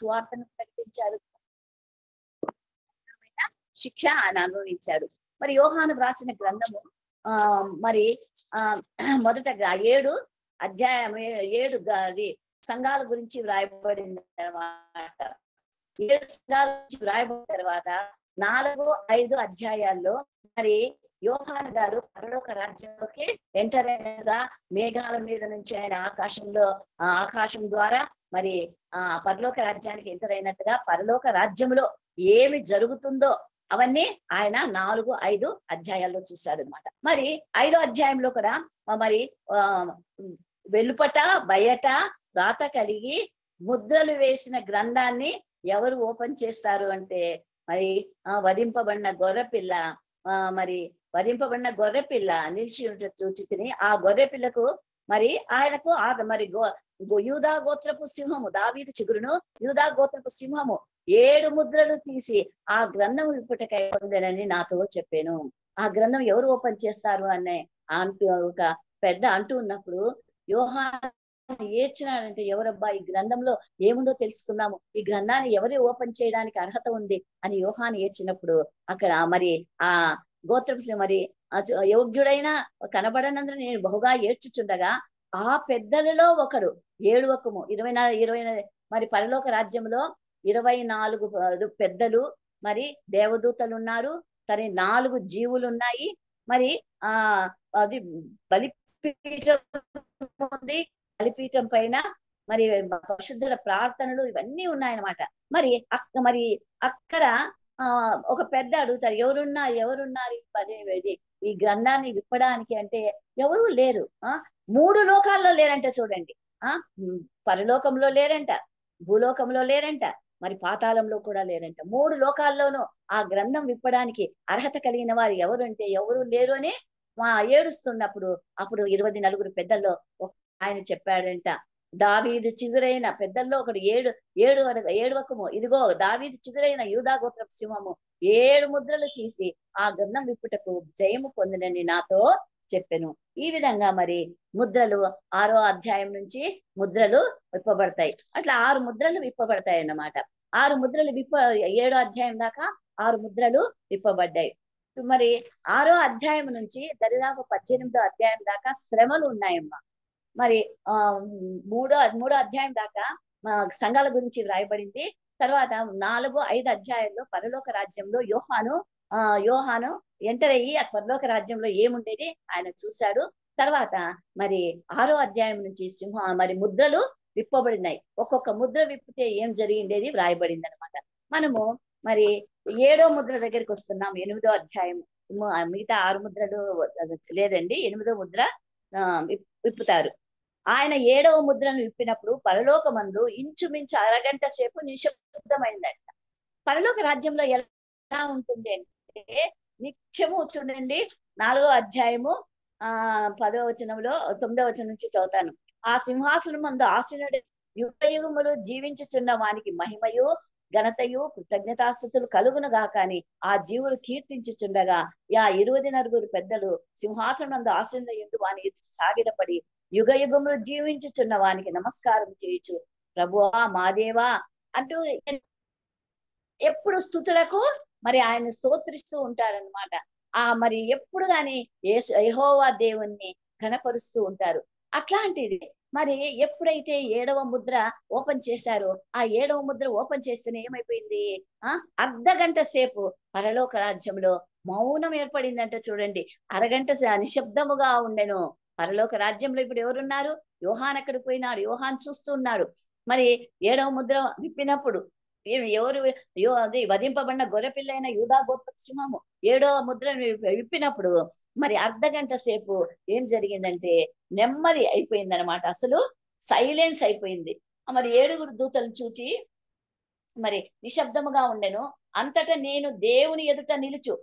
సువార్తను ప్రకటించారు, శిక్ష ఆయన అనుభవించాడు. మరి యోహాను వ్రాసిన గ్రంథము మరి మొదటగా 7 అధ్యాయం 7 అది సంఘాల గురించి వ్రాయబడింది తర్వాత 7 సంఘాల గురించి వ్రాయబడిన తర్వాత 4-5 అధ్యాయాల్లో మరి యోహాను గారు పరలోక రాజ్యంలోకి ఎంటర్ అయినగా మేఘాల మీద నుంచి ఆయన ఆకాశం ద్వారా మరి పరలోక రాజ్యానికి ఎంటర్ అయినట్టుగా పరలోక రాజ్యంలో ఏమి జరుగుతుందో అవన్నీ ఆయన 4-5 అధ్యాయాల్లో చూశాడు అనమాట. మరి 5వ అధ్యాయంలో కూడా మరి వెలుపట బయట రాత కలిగి ముద్రలు వేసిన గ్రంథాన్ని ఎవరు ఓపెన్ చేస్తారు అంటే మరి వధింపబడిన గొర్రెపిల్ల నిలిచి ఉంటే చూచితిని. ఆ గొర్రెపిల్లకు మరి ఆయనకు మరి యూదా గోత్రపు సింహము, దావీదు చిగురును యూదా గోత్రపు సింహము 7 ముద్రలు తీసి ఆ గ్రంథం విప్పుటకై పొందెనని నాతో చెప్పాను. ఆ గ్రంథం ఎవరు ఓపెన్ చేస్తారు అనే ఒక పెద్ద అంటూ ఉన్నప్పుడు యోహాను ఏడ్చినాడంటే, ఎవరబ్బా ఈ గ్రంథంలో ఏముందో తెలుసుకున్నాము, ఈ గ్రంథాన్ని ఎవరు ఓపెన్ చేయడానికి అర్హత ఉంది అని యోహాను ఏడ్చినప్పుడు అక్కడ మరి ఆ గోత్రపు మరి యోగ్యుడైన కనబడనందున నేను బహుగా ఏడ్చుచుండగా ఆ పెద్దలలో ఒకడు 20 మరి పరలోక రాజ్యంలో 24 పెద్దలు మరి దేవదూతలు ఉన్నారు, సరే 4 జీవులు ఉన్నాయి, మరి అది బలిపీఠం ఉంది, బలిపీఠం పైన మరి పరిశుద్ధుల ప్రార్థనలు ఇవన్నీ ఉన్నాయన్నమాట. మరి అక్కడ ఒక పెద్ద అడుగుతారు, ఎవరున్నారు ఈ గ్రంథాన్ని విప్పడానికి అంటే ఎవరు లేరు. 3 లోకాల్లో లేరంట చూడండి. పరలోకంలో లేరంట, భూలోకంలో లేరంట, మరి పాతాళంలో కూడా లేరంట. 3 లోకాల్లోనూ ఆ గ్రంథం విప్పడానికి అర్హత కలిగిన వారు ఎవరు అంటే ఎవరు లేరు అని ఏడుస్తున్నప్పుడు అప్పుడు 24 పెద్దల్లో ఆయన చెప్పాడంట, దావీదు చిగురైన పెద్దల్లో ఒకడు 7 ఇదిగో దావీదు చిగురైన యూదా గోత్రపు సింహము 7 ముద్రలు తీసి ఆ గ్రంథం విప్పుటకు జయము పొందినని నాతో చెప్పాను. ఈ విధంగా మరి ముద్రలు 6వ అధ్యాయం నుంచి ముద్రలు విప్పబడతాయి. అట్లా 6 ముద్రలు విప్పబడతాయి అన్నమాట. 6 ముద్రలు 7వ అధ్యాయం దాకా 6 ముద్రలు విప్పబడ్డాయి. మరి 6వ అధ్యాయం నుంచి దరిదాపు 18వ అధ్యాయం దాకా శ్రమలు ఉన్నాయమ్మా. మరి మూడో అధ్యాయం దాకా సంఘాల గురించి వ్రాయబడింది. తర్వాత 4-5 అధ్యాయంలో పరలోక రాజ్యంలో యోహాను ఎంటర్ అయ్యి ఆ పరలోక రాజ్యంలో ఏముండేది ఆయన చూశాడు. తర్వాత మరి 6వ అధ్యాయం నుంచి మరి ముద్రలు విప్పబడినాయి. ఒక్కొక్క ముద్ర విప్పితే ఏం జరిగిండేది వ్రాయబడింది అనమాట. మనము మరి 7వ ముద్ర దగ్గరికి వస్తున్నాం. 8వ అధ్యాయం. మిగతా 6 ముద్రలు లేదండి, 8వ ముద్ర విప్పుతారు. ఆయన 7వ ముద్రను విప్పినప్పుడు పరలోకమందు ఇంచుమించు అరగంట సేపు నిశ్శబ్దమైందంట. పరలోక రాజ్యంలో ఎలా ఉంటుంది అంటే నిత్యము చూడండి, 4వ అధ్యాయము 10వ వచనంలో 9వ వచనం నుంచి చదువుతాను. ఆ సింహాసనం మందు ఆసీనుడు యుగయుగములు జీవించుచున్న వానికి మహిమయు ఘనతయు కృతజ్ఞతాస్తుతులు కలుగును గాక అని ఆ జీవులు కీర్తించుచుండగా 24 పెద్దలు సింహాసనం మందు ఆసీనుడు వాని సాగిలపడి యుగయుగములు జీవించుచున్న వానికి నమస్కారం చేయొచ్చు, ప్రభువా మా దేవా అంటూ ఎప్పుడు స్తుతులకు మరి ఆయన స్తోత్రిస్తూ ఉంటారనమాట. మరి ఎప్పుడు గాని యెహోవా దేవుణ్ణి ఘనపరుస్తూ ఉంటారు. అట్లాంటిది మరి ఎప్పుడైతే 7వ ముద్ర ఓపెన్ చేశారో ఆ 7వ ముద్ర ఓపెన్ చేస్తేనే ఏమైపోయింది, అర్ధగంట సేపు పరలోక రాజ్యంలో మౌనం ఏర్పడిందంట. చూడండి, అరగంట నిశ్శబ్దముగా ఉండెను పరలోక రాజ్యంలో. ఇప్పుడు ఎవరున్నారు? యోహాను అక్కడికి పోయినాడు, యోహాను చూస్తున్నాడు. మరి 7వ ముద్ర విప్పినప్పుడు అది వధింపబడిన గొర్రెపిల్ల అయిన యూదా గోత్రపు సింహము 7వ ముద్రను విప్పినప్పుడు మరి అర్ధగంట సేపు ఏం జరిగిందంటే నెమ్మది అయిపోయింది అనమాట. అసలు సైలెన్స్ అయిపోయింది. మరి 7 దూతలను చూచి మరి నిశ్శబ్దముగా ఉండెను. అంతటా నేను దేవుని ఎదుట నిలుచు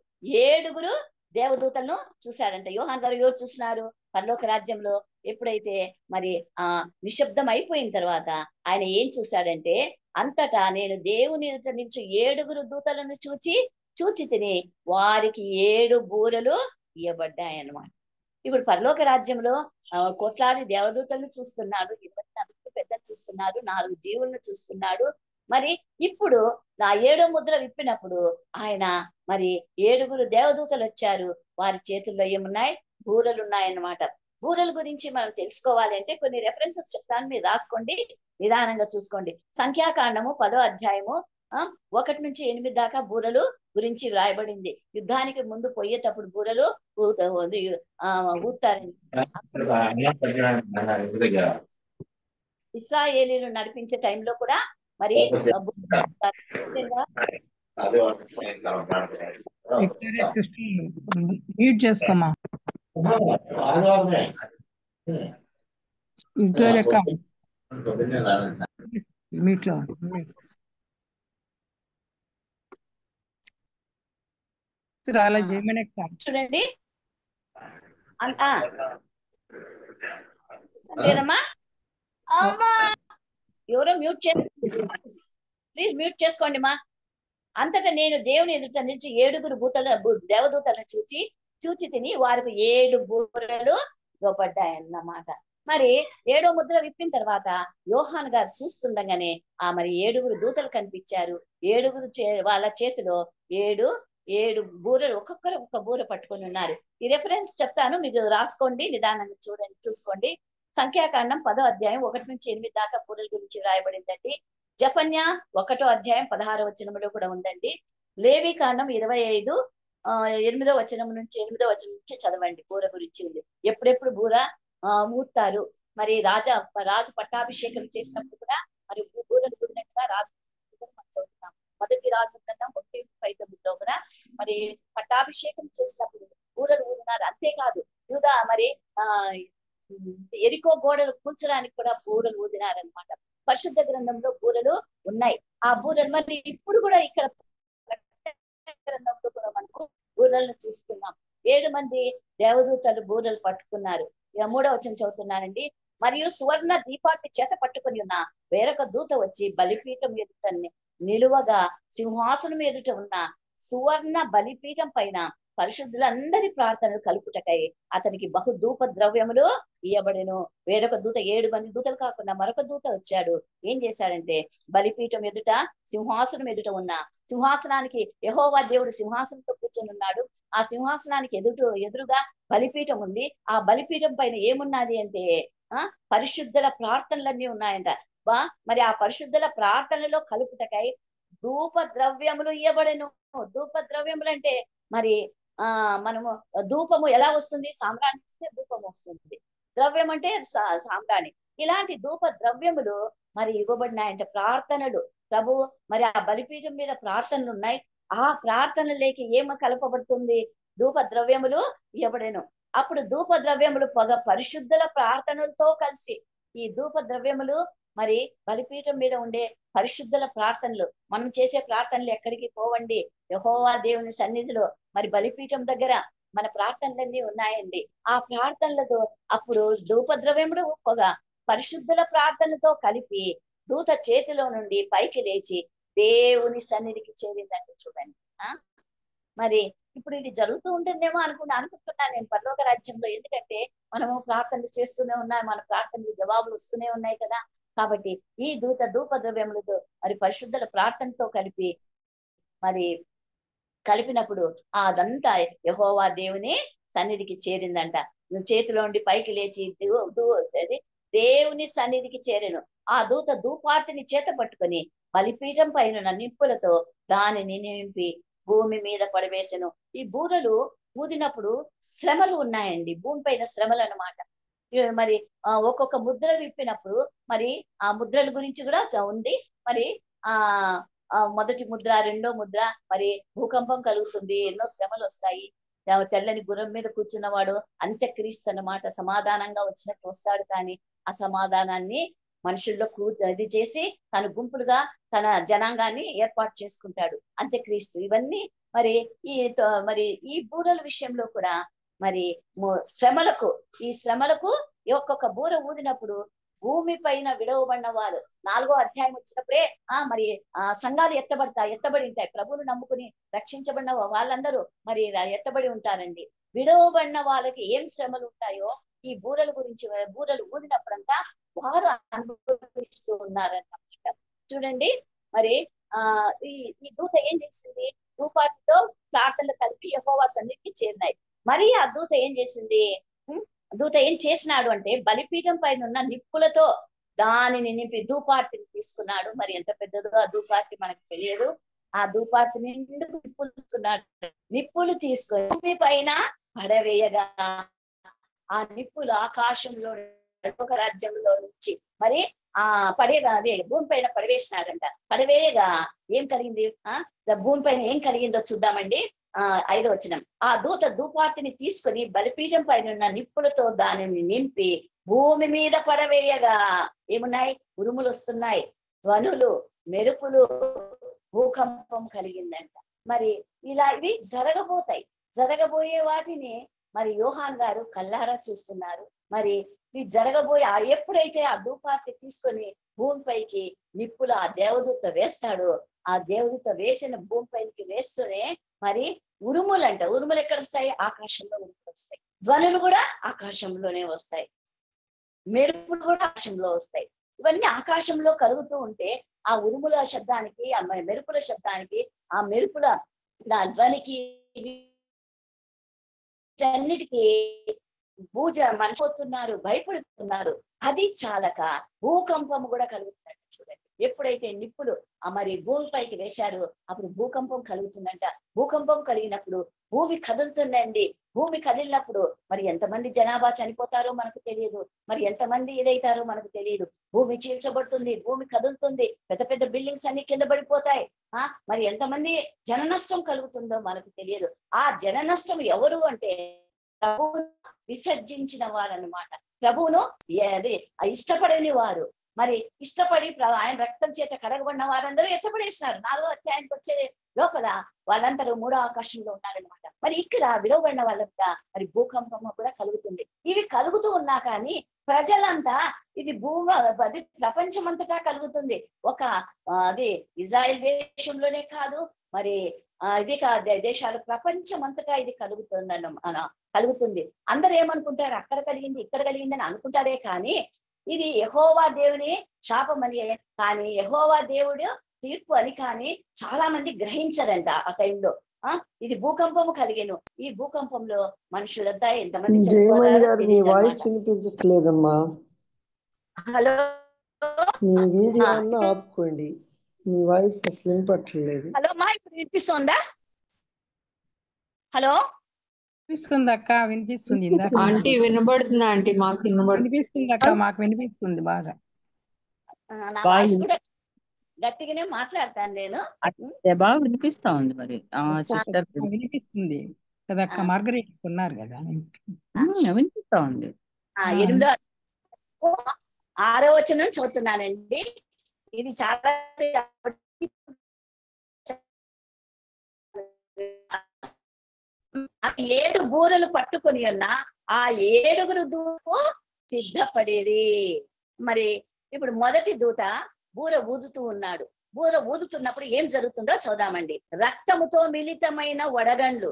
7 దేవదూతలను చూశాడంట. యోహాను గారు ఎవరు చూస్తున్నారు? పరలోక రాజ్యంలో ఎప్పుడైతే మరి నిశ్శబ్దం అయిపోయిన తర్వాత ఆయన ఏం చూశాడంటే, అంతటా నేను దేవుని ఎదుట నిలిచి 7 దూతలను చూచి తిని వారికి 7 బూరలు ఇవ్వబడ్డాయి అన్నమాట. ఇప్పుడు పరలోక రాజ్యంలో కోట్లాది దేవదూతలను చూస్తున్నాడు, 24 పెద్దలు చూస్తున్నాడు, 4 జీవులను చూస్తున్నాడు, మరి ఇప్పుడు నా 7వ ముద్ర విప్పినప్పుడు ఆయన మరి 7గురు దేవదూతలు వచ్చారు. వారి చేతుల్లో ఏమున్నాయి? బూరలు ఉన్నాయన్నమాట. బూరల గురించి మనం తెలుసుకోవాలి అంటే కొన్ని రెఫరెన్సెస్ చెప్తాను, మీరు రాసుకోండి, నిదానంగా చూసుకోండి. సంఖ్యాకాండము 10వ అధ్యాయము 1 నుంచి 8 దాకా బూరలు గురించి వ్రాయబడింది. యుద్ధానికి ముందు పోయేటప్పుడు బూరలు ఊతారండి. ఇశ్రాయేలీలు నడిపించే టైంలో కూడా మరి మ్యూట్ చేసుకోమా మీట్ లో రాలే చేయమని చూడండి. లేదమ్మా, ఎవరో మ్యూట్ ప్లీజ్ మ్యూట్ చేసుకోండి మా. అంతటా నేను దేవుని ఎదుట నిలిచి 7గురు దేవదూతలను చూచి తిని వారికి 7 బూరలు ఇవ్వబడ్డాయన్నమాట. మరి 7వ ముద్ర విప్పిన తర్వాత యోహాను గారు చూస్తుండగానే మరి 7గురు దూతలు కనిపించారు. 7గురు వాళ్ళ చేతిలో 7 బూరలు, ఒక్కొక్కరు ఒక బూర పట్టుకొని ఉన్నారు. ఈ రెఫరెన్స్ చెప్తాను, మీరు రాసుకోండి, నిదానంగా చూసుకోండి. సంఖ్యాకాండం 10వ అధ్యాయం 1 నుంచి 8 దాకా బూరల గురించి రాయబడిందండి. జఫన్యా 1వ అధ్యాయం 16వ వచనంలో కూడా ఉందండి. లేవి కాండం 25 8వ వచనం నుంచి 8వ వచనం నుంచి చదవండి. బూర గురించి ఉంది. ఎప్పుడెప్పుడు బూర ఊతారు, మరి రాజు పట్టాభిషేకం చేసినప్పుడు కూడా మరి బూరలు ఊడినట్టుగా రాజు చదువుతాం. మొదటి రాజుందం 1:5 కూడా మరి పట్టాభిషేకం చేసినప్పుడు బూరలు ఊడినారు. అంతేకాదు యూదా మరి ఎరికో గోడలు కూల్చడానికి కూడా బూరలు ఊదినారనమాట. పరిశుద్ధ గ్రంథంలో బూరలు ఉన్నాయి. ఆ బూరలు మరి ఇప్పుడు కూడా ఇక్కడ గ్రంథంలో కూడా మనకు బూరలను చూస్తున్నాం. 7 మంది దేవదూతలు బూరలు పట్టుకున్నారు. 3వ వచనం చదువుతున్నానండి. మరియు సువర్ణ దీపాన్ని చేత పట్టుకుని ఉన్న వేరొక దూత వచ్చి బలిపీఠం ఎదుట నిలువగా సింహాసనం ఎదుట ఉన్న సువర్ణ బలిపీఠం పైన పరిశుద్ధులందరి ప్రార్థనలు కలుపుటకై అతనికి బహు ధూప ద్రవ్యములు ఇయ్యబడెను. వేరొక దూత 7 మంది దూతలు కాకుండా మరొక దూత వచ్చాడు. ఏం చేశాడంటే బలిపీఠం ఎదుట సింహాసనం ఎదుట ఉన్న సింహాసనానికి యెహోవా దేవుడు సింహాసనంతో కూర్చొని ఉన్నాడు. ఆ సింహాసనానికి ఎదురుగా బలిపీఠం ఉంది. ఆ బలిపీఠం పైన ఏమున్నది అంటే పరిశుద్ధుల ప్రార్థనలన్నీ ఉన్నాయంట. మరి ఆ పరిశుద్ధుల ప్రార్థనలో కలుపుటకై ధూప ద్రవ్యములు ఇయ్యబడెను. ధూప ద్రవ్యములు అంటే మరి మనము ధూపము ఎలా వస్తుంది? సాంబ్రాణి ఇస్తే ధూపం వస్తుంది. ద్రవ్యం అంటే సాంబ్రాణి. ఇలాంటి ధూప ద్రవ్యములు మరి ఇవ్వబడినాయంటే ప్రార్థనలు. ప్రభు మరి ఆ బలిపీఠం మీద ప్రార్థనలు ఉన్నాయి. ఆ ప్రార్థనలేకి ఏమ కలపబడుతుంది? ధూప ద్రవ్యములు ఇవ్వబడెను. అప్పుడు ధూప ద్రవ్యములు పరిశుద్ధుల ప్రార్థనలతో కలిసి ఈ ధూప ద్రవ్యములు మరి బలిపీఠం మీద ఉండే పరిశుద్ధుల ప్రార్థనలు, మనం చేసే ప్రార్థనలు ఎక్కడికి పోవండి, యెహోవా దేవుని సన్నిధిలో మరి బలిపీఠం దగ్గర మన ప్రార్థనలన్నీ ఉన్నాయండి. ఆ ప్రార్థనలతో అప్పుడు ధూప ద్రవ్యములు పరిశుద్ధుల ప్రార్థనలతో కలిపి దూత చేతిలో నుండి పైకి లేచి దేవుని సన్నిధికి చేరిందండి. చూడండి. మరి ఇప్పుడు ఇది జరుగుతూ ఉంటుందేమో అనుకుంటున్నాను నేను పరలోక రాజ్యంలో. ఎందుకంటే మనము ప్రార్థనలు చేస్తూనే ఉన్నాం, మన ప్రార్థనలు జవాబులు వస్తూనే ఉన్నాయి కదా. కాబట్టి ఈ ధూప ద్రవ్యములతో మరి పరిశుద్ధుల ప్రార్థనతో కలిపినప్పుడు అదంతా యెహోవా దేవుని సన్నిధికి చేరిందంట. చేతిలో ఉండి పైకి లేచి దేవుని సన్నిధికి చేరెను. ఆ దూత ధూపార్తిని చేత పట్టుకొని బలిపీఠం పైన నిప్పులతో దానిని నింపి భూమి మీద పడవేసెను. ఈ బూరలు ఊదినప్పుడు శ్రమలు ఉన్నాయండి, భూమి పైన శ్రమలు అన్నమాట. మరి ఒక్కొక్క ముద్ర విప్పినప్పుడు మరి ఆ ముద్రల గురించి కూడా ఉంది. మరి మొదటి ముద్ర, రెండో ముద్ర మరి భూకంపం కలుగుతుంది, ఎన్నో శ్రమలు వస్తాయి. తెల్లని గుర్రం మీద కూర్చున్నవాడు అంత్యక్రీస్తు అన్నమాట. సమాధానంగా వచ్చినట్టు వస్తాడు, కానీ అసమాధానాన్ని మనుషుల్లో ఇది చేసి తన గుంపులుగా తన జనాంగాన్ని ఏర్పాటు చేసుకుంటాడు అంత్యక్రీస్తు. ఇవన్నీ మరి ఈ బూరల విషయంలో కూడా మరి ఈ శ్రమలకు ఒక్కొక్క బూర ఊదినప్పుడు భూమి పైన విడవబడిన వారు 4వ అధ్యాయం వచ్చినప్పుడే మరి సంఘాలు ఎత్తబడి ఉంటాయి. ప్రభువును నమ్ముకుని రక్షించబడిన వాళ్ళందరూ మరి ఎత్తబడి ఉంటారండి. విడవబడిన వాళ్ళకి ఏం శ్రమలు ఉంటాయో ఈ బూరలు ఊదినప్పుడంతా వారు అనుభవిస్తూ ఉన్నారన్నమాట. చూడండి, మరి ఆ ఈ ఈ దూత ఏం చేసింది? ధూపార్తితో ప్రార్థనలు కలిపి యెహోవా సన్నిధికి చేరినాయి. మరి ఆ దూత ఏం చేసింది? ఉం? దూత ఏం చేసినాడు అంటే బలిపీఠం పైన ఉన్న నిప్పులతో దానిని నింపి ధూపార్తిని తీసుకున్నాడు. మరి ఎంత పెద్దదో ఆ ధూపార్తి మనకు తెలియదు. ఆ ధూపార్తి నిండు నిప్పులు తీసుకున్నాడు. నిప్పులు తీసుకొని భూమి పైన పడవేయగా ఆ నిప్పులు ఆకాశంలో ఒక రాజ్యంలో నుంచి మరి ఆ పడేగా అదే భూమి పైన పడవేసినాడంట. పడవేయగా ఏం కలిగింది? భూమి పైన ఏం కలిగిందో చూద్దామండి. 5వ వచనం. ఆ దూత ధూపార్తిని తీసుకొని బలిపీఠం పైన ఉన్న నిప్పులతో దానిని నింపి భూమి మీద పడవేయగా ఏమున్నాయి? ఉరుములు వస్తున్నాయి, ధ్వనులు, మెరుపులు, భూకంపం కలిగిందంట. మరి ఇలా ఇవి జరగబోయే వాటిని మరి యోహాన్ గారు కళ్ళారా చూస్తున్నారు. మరి ఇది జరగబోయే ఎప్పుడైతే ఆ ధూపార్తి తీసుకొని భూమిపైకి నిప్పులు ఆ దేవదూత వేస్తాడో, ఆ దేవదూత వేసిన భూమిపైకి వేస్తూనే మరి ఉరుములు ఎక్కడ వస్తాయి? ఆకాశంలో ఉరుములు వస్తాయి. ధ్వనులు కూడా ఆకాశంలోనే వస్తాయి, మెరుపులు కూడా ఆకాశంలో వస్తాయి. ఇవన్నీ ఆకాశంలో కలుగుతూ ఉంటే ఆ ఉరుముల శబ్దానికి, ఆ మెరుపుల శబ్దానికి, ఆ మెరుపుల ధ్వనికి వీటన్నిటికీ మనిపోతున్నారు, భయపడుతున్నారు. అది చాలక భూకంపం కూడా కలుగుతుందంట. చూడండి, ఎప్పుడైతే నిప్పులు మరి భూమిపైకి వేశారో అప్పుడు భూకంపం కలుగుతుందంట. భూకంపం కలిగినప్పుడు భూమి కదులుతుందండి. భూమి కదిలినప్పుడు మరి ఎంతమంది జనాభా చనిపోతారో మనకు తెలియదు, మరి ఎంతమంది ఇదైతారో మనకు తెలియదు. భూమి చీల్చబడుతుంది, భూమి కదులుతుంది, పెద్ద పెద్ద బిల్డింగ్స్ అన్ని కింద పడిపోతాయి. మరి ఎంతమంది జన నష్టం కలుగుతుందో మనకు తెలియదు. ఆ జన నష్టం ఎవరు అంటే ప్రభువును విసర్జించిన వారు అన్నమాట. ప్రభువును ఇష్టపడని వారు. మరి ఇష్టపడి ఆయన రక్తం చేత కడగబడిన వారందరూ ఎత్తపడేస్తున్నారు. 4వ అధ్యాయానికి వచ్చే లోపల వాళ్ళందరూ 3వ ఆకాశంలో ఉన్నారనమాట. మరి ఇక్కడ విలువబడిన వాళ్ళ మరి భూకంపం కూడా కలుగుతుంది. ఇవి కలుగుతూ ఉన్నా కానీ ప్రజలంతా ఇది అది ప్రపంచమంతటా కలుగుతుంది. ఒక అది ఇజ్రాయెల్ దేశంలోనే కాదు, మరి ఇది దేశాలు ప్రపంచం అంతటా ఇది కలుగుతుంది. అందరూ ఏమనుకుంటారు? అక్కడ కలిగింది, ఇక్కడ కలిగింది అని అనుకుంటారే కానీ ఇది యెహోవా దేవుని శాపమని, కానీ యెహోవా దేవుడు తీర్పు అని కానీ చాలా మంది గ్రహించరంట ఆ టైంలో. ఇది భూకంపము కలిగేను. ఈ భూకంపంలో మనుషులంతా ఎంతమంది వినిపించట్లేదమ్మా. హలో, మీ వీడియో అన్నా ఆపుకోండి, మీ వాయిస్ అసలు వినపట్లేదు. హలో మా ఇప్పుడు వినిపిస్తుందా? హలో, వినిపిస్తుంది అక్క, వినిపిస్తుంది. ఆంటీ వినబడుతుందా? ఆంటీ మాకు వినిపిస్తుంది అక్క, మాకు వినిపిస్తుంది బాగా. నా వాయిస్ కూడా గట్టిగానే మాట్లాడతాను నేను. బాగా వినిపిస్తా ఉంది. మరి వినిపిస్తుంది కదక్క, మార్గరేట్ ఉన్నారు కదా, వినిపిస్తా ఉంది. 6వ వచనం చదువుతున్నానండి. ఇది చాలా 7 బూరలు పట్టుకొని ఉన్న ఆ 7గురు దూత సిద్ధపడేది. మరి ఇప్పుడు మొదటి దూత బూర ఊదుతూ ఉన్నాడు. బూర ఊదుతున్నప్పుడు ఏం జరుగుతుందో చూద్దామండి. రక్తముతో మిళితమైన వడగండ్లు,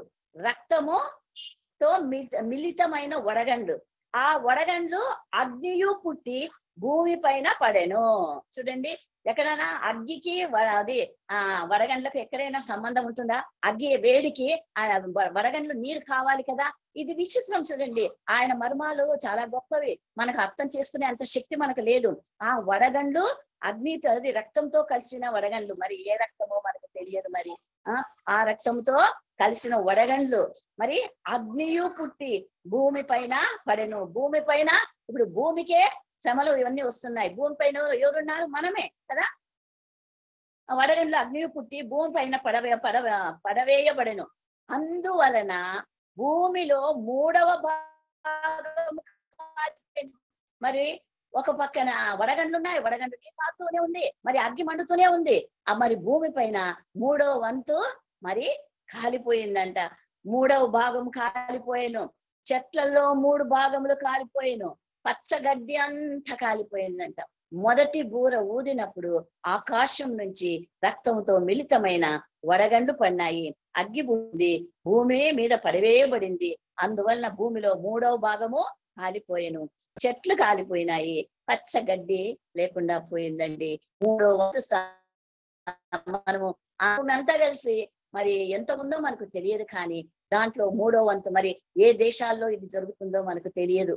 ఆ వడగండ్లు అగ్నియు పుట్టి భూమి పైన పడెను. చూడండి, ఎక్కడైనా అగ్గికి అది వడగండ్లకు ఎక్కడైనా సంబంధం ఉంటుందా? అగ్గి వేడికి వడగండ్లు నీరు కావాలి కదా. ఇది విచిత్రం చూడండి. ఆయన మర్మాలు చాలా గొప్పవి, మనకు అర్థం చేసుకునే అంత శక్తి మనకు లేదు. ఆ వడగండ్లు అగ్నితో, అది రక్తంతో కలిసిన వడగండ్లు, మరి ఏ రక్తమో మనకు తెలియదు. మరి ఆ రక్తంతో కలిసిన వడగండ్లు మరి అగ్నియు పుట్టి భూమి పైన పడెను. భూమి పైన ఇప్పుడు భూమికే శ్రమలు ఇవన్నీ వస్తున్నాయి. భూమి పైన ఎవరున్నారు? మనమే కదా. వడగండ్లు అగ్నియు పుట్టి భూమి పైన పడవేయబడెను. అందువలన భూమిలో 3వ భాగం మరి ఒక పక్కన వడగండ్లు ఉన్నాయి, వడగండ్లు కాస్తూనే ఉంది, మరి అగ్గి మండుతూనే ఉంది. మరి భూమి పైన 3వ వంతు మరి కాలిపోయిందంట. 3వ భాగం కాలిపోయాను. చెట్లలో 3 భాగములు కాలిపోయాను. పచ్చగడ్డి అంతా కాలిపోయిందంట. మొదటి బూర ఊదినప్పుడు ఆకాశం నుంచి రక్తంతో మిళితమైన వడగండ్లు పడినాయి. అగ్గి భూమి మీద పడవేయబడింది. అందువలన భూమిలో 3వ భాగము కాలిపోయాను. చెట్లు కాలిపోయినాయి, పచ్చగడ్డి లేకుండా పోయిందండి. 3వ వంతు మనము అంతా కలిసి మరి ఎంత ఉందో మనకు తెలియదు, కానీ దాంట్లో 3వ వంతు మరి ఏ దేశాల్లో ఇది జరుగుతుందో మనకు తెలియదు.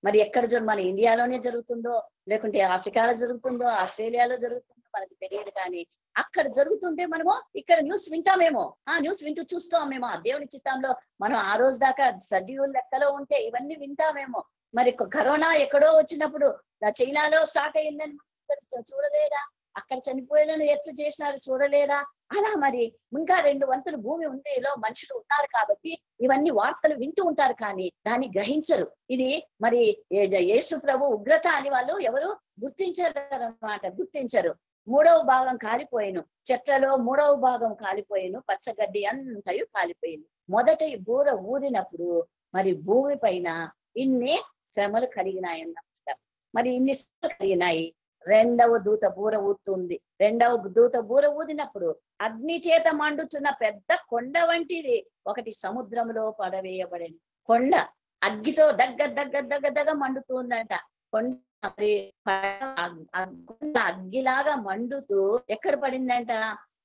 మరి ఎక్కడ మన ఇండియాలోనే జరుగుతుందో, లేకుంటే ఆఫ్రికాలో జరుగుతుందో, ఆస్ట్రేలియాలో జరుగుతుందో మనకు తెలియదు, కానీ అక్కడ జరుగుతుంటే మనము ఇక్కడ న్యూస్ వింటామేమో, న్యూస్ వింటూ చూస్తామేమో. ఆ దేవుని చిత్తంలో మనం ఆ రోజు దాకా సజీవుల లెక్కలో ఉంటే ఇవన్నీ వింటామేమో. మరి కరోనా ఎక్కడో వచ్చినప్పుడు చైనాలో స్టార్ట్ అయ్యిందని చూడలేదా? అక్కడ చనిపోయేలను ఎట్లు చేసినారు చూడలేదా? అలా మరి ఇంకా 2 వంతులు భూమి ఉండేలో మనుషులు ఉన్నారు కాబట్టి ఇవన్నీ వార్తలు వింటూ ఉంటారు, కానీ దాన్ని గ్రహించరు. ఇది మరి యేసు ప్రభు ఉగ్రత అని వాళ్ళు ఎవరు గుర్తించరు అన్నమాట, గుర్తించరు. 3వ భాగం కాలిపోయిను, చెట్లలో 3వ భాగం కాలిపోయిను, పచ్చగడ్డి అంతయు కాలిపోయింది. మొదట ఈ బూర ఊదినప్పుడు మరి భూమి పైన ఇన్ని శ్రమలు కలిగినాయన్నమాట. మరి ఇన్ని శ్రమలు కలిగినాయి. 2వ దూత బూర ఊతుంది. 2వ దూత బూర ఊదినప్పుడు అగ్ని చేత మండుచున్న పెద్ద కొండ వంటిది ఒకటి సముద్రంలో పడవేయబడింది. కొండ అగ్గితో దగ్గర మండుతుందంట. కొండ అగ్గిలాగా మండుతూ ఎక్కడ పడిందంట?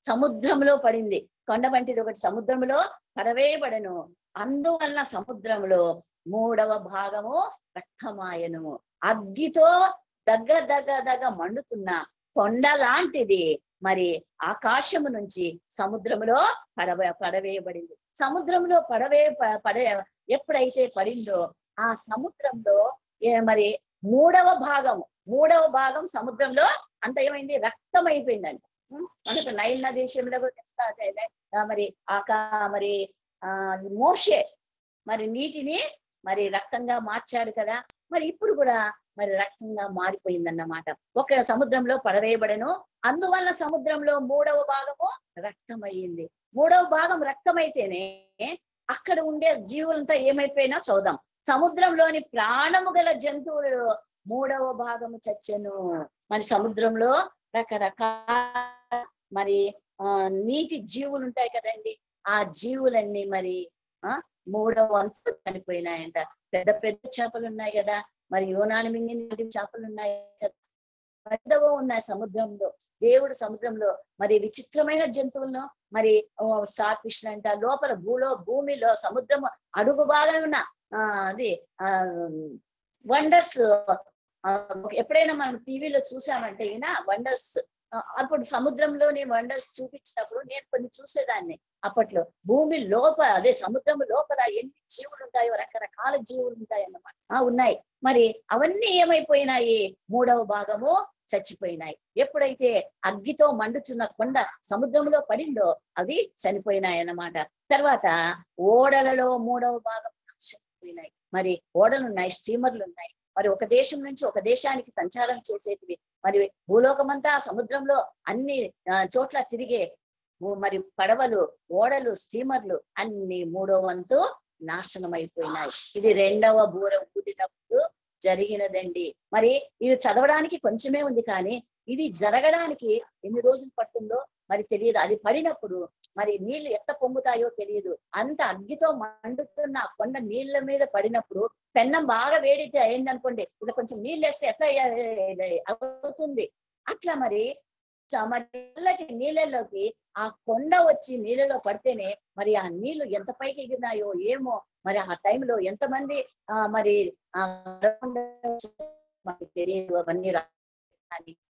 సముద్రంలో పడింది. కొండ వంటిది ఒకటి సముద్రంలో పడవేయబడను. అందువల్ల సముద్రంలో 3వ భాగము రక్తమాయను. అగ్గితో దగ్గర మండుతున్న కొండ లాంటిది మరి ఆకాశము నుంచి సముద్రంలో పడవేయబడింది. సముద్రంలో ఎప్పుడైతే పడిందో ఆ సముద్రంలో మరి 3వ భాగం సముద్రంలో అంత ఏమైంది? రక్తం అయిపోయిందండి. మనకు నైల్ దేశంలో మరి మరి మోషే మరి నీటిని మరి రక్తంగా మార్చాడు కదా. మరి ఇప్పుడు కూడా మరి రక్తంగా మారిపోయిందన్నమాట. ఒక సముద్రంలో పడవేయబడను. అందువల్ల సముద్రంలో 3వ భాగము రక్తమయ్యింది. 3వ భాగం రక్తమైతేనే అక్కడ ఉండే జీవులంతా ఏమైపోయినా చూద్దాం. సముద్రంలోని ప్రాణము గల జంతువులు 3వ భాగము చచ్చెను. మరి సముద్రంలో రకరకాల మరి నీటి జీవులు ఉంటాయి కదండి. ఆ జీవులన్నీ మరి 3వ వంతు చనిపోయినాయంట. పెద్ద పెద్ద చేపలు ఉన్నాయి కదా, మరి యోనాను మింగిన చేపలు ఉన్నాయి కదా, పెద్దవో ఉన్నాయి సముద్రంలో. దేవుడు సముద్రంలో మరి విచిత్రమైన జంతువులను మరి స్టార్ ఫిష్ అంట లోపల భూమిలో సముద్రం అడుగు బాగా ఉన్న అది వండర్స్ ఎప్పుడైనా మనం టీవీలో చూసామంటే వండర్స్, అప్పుడు సముద్రంలోని వండర్స్ చూపించినప్పుడు నేను కొన్ని చూసేదాన్ని. అప్పట్లో భూమి లోపల అదే సముద్రం లోపల ఎన్ని జీవులు ఉంటాయో, రకరకాల జీవులు ఉంటాయి అన్నమాట. ఉన్నాయి. మరి అవన్నీ ఏమైపోయినాయి? 3వ భాగము చచ్చిపోయినాయి. ఎప్పుడైతే అగ్గితో మండుచున్న కొండ సముద్రంలో పడిందో అవి చనిపోయినాయి అన్నమాట. తర్వాత ఓడలలో 3వ భాగం చనిపోయినాయి. మరి ఓడలు ఉన్నాయి, స్టీమర్లు ఉన్నాయి. మరి ఒక దేశం నుంచి ఒక దేశానికి సంచారం చేసేటివి. మరి భూలోకమంతా సముద్రంలో అన్ని చోట్ల తిరిగే మరి పడవలు, ఓడలు, స్టీమర్లు అన్ని 3వ వంతు నాశనం అయిపోయినాయి. ఇది 2వ బూర ఊదినప్పుడు జరిగినదండి. మరి ఇది చదవడానికి కొంచెమే ఉంది, కానీ ఇది జరగడానికి ఎన్ని రోజులు పడుతుందో మరి తెలియదు. అది పడినప్పుడు మరి నీళ్లు ఎట్లా పొంగుతాయో తెలియదు. అంత అగ్గితో మండుతున్న కొండ నీళ్ల మీద పడినప్పుడు పెన్నం బాగా వేడితే అయిందనుకోండి, ఇది కొంచెం నీళ్ళు వేస్తే ఎట్లా అవుతుంది. అట్లా మరి చల్లటి నీళ్ళలోకి ఆ కొండ వచ్చి నీళ్ళలో పడితేనే మరి ఆ నీళ్లు ఎంత పైకి ఎగిరినాయో ఏమో. మరి ఆ టైంలో ఎంతమంది మరి తెలియదు. అవన్నీ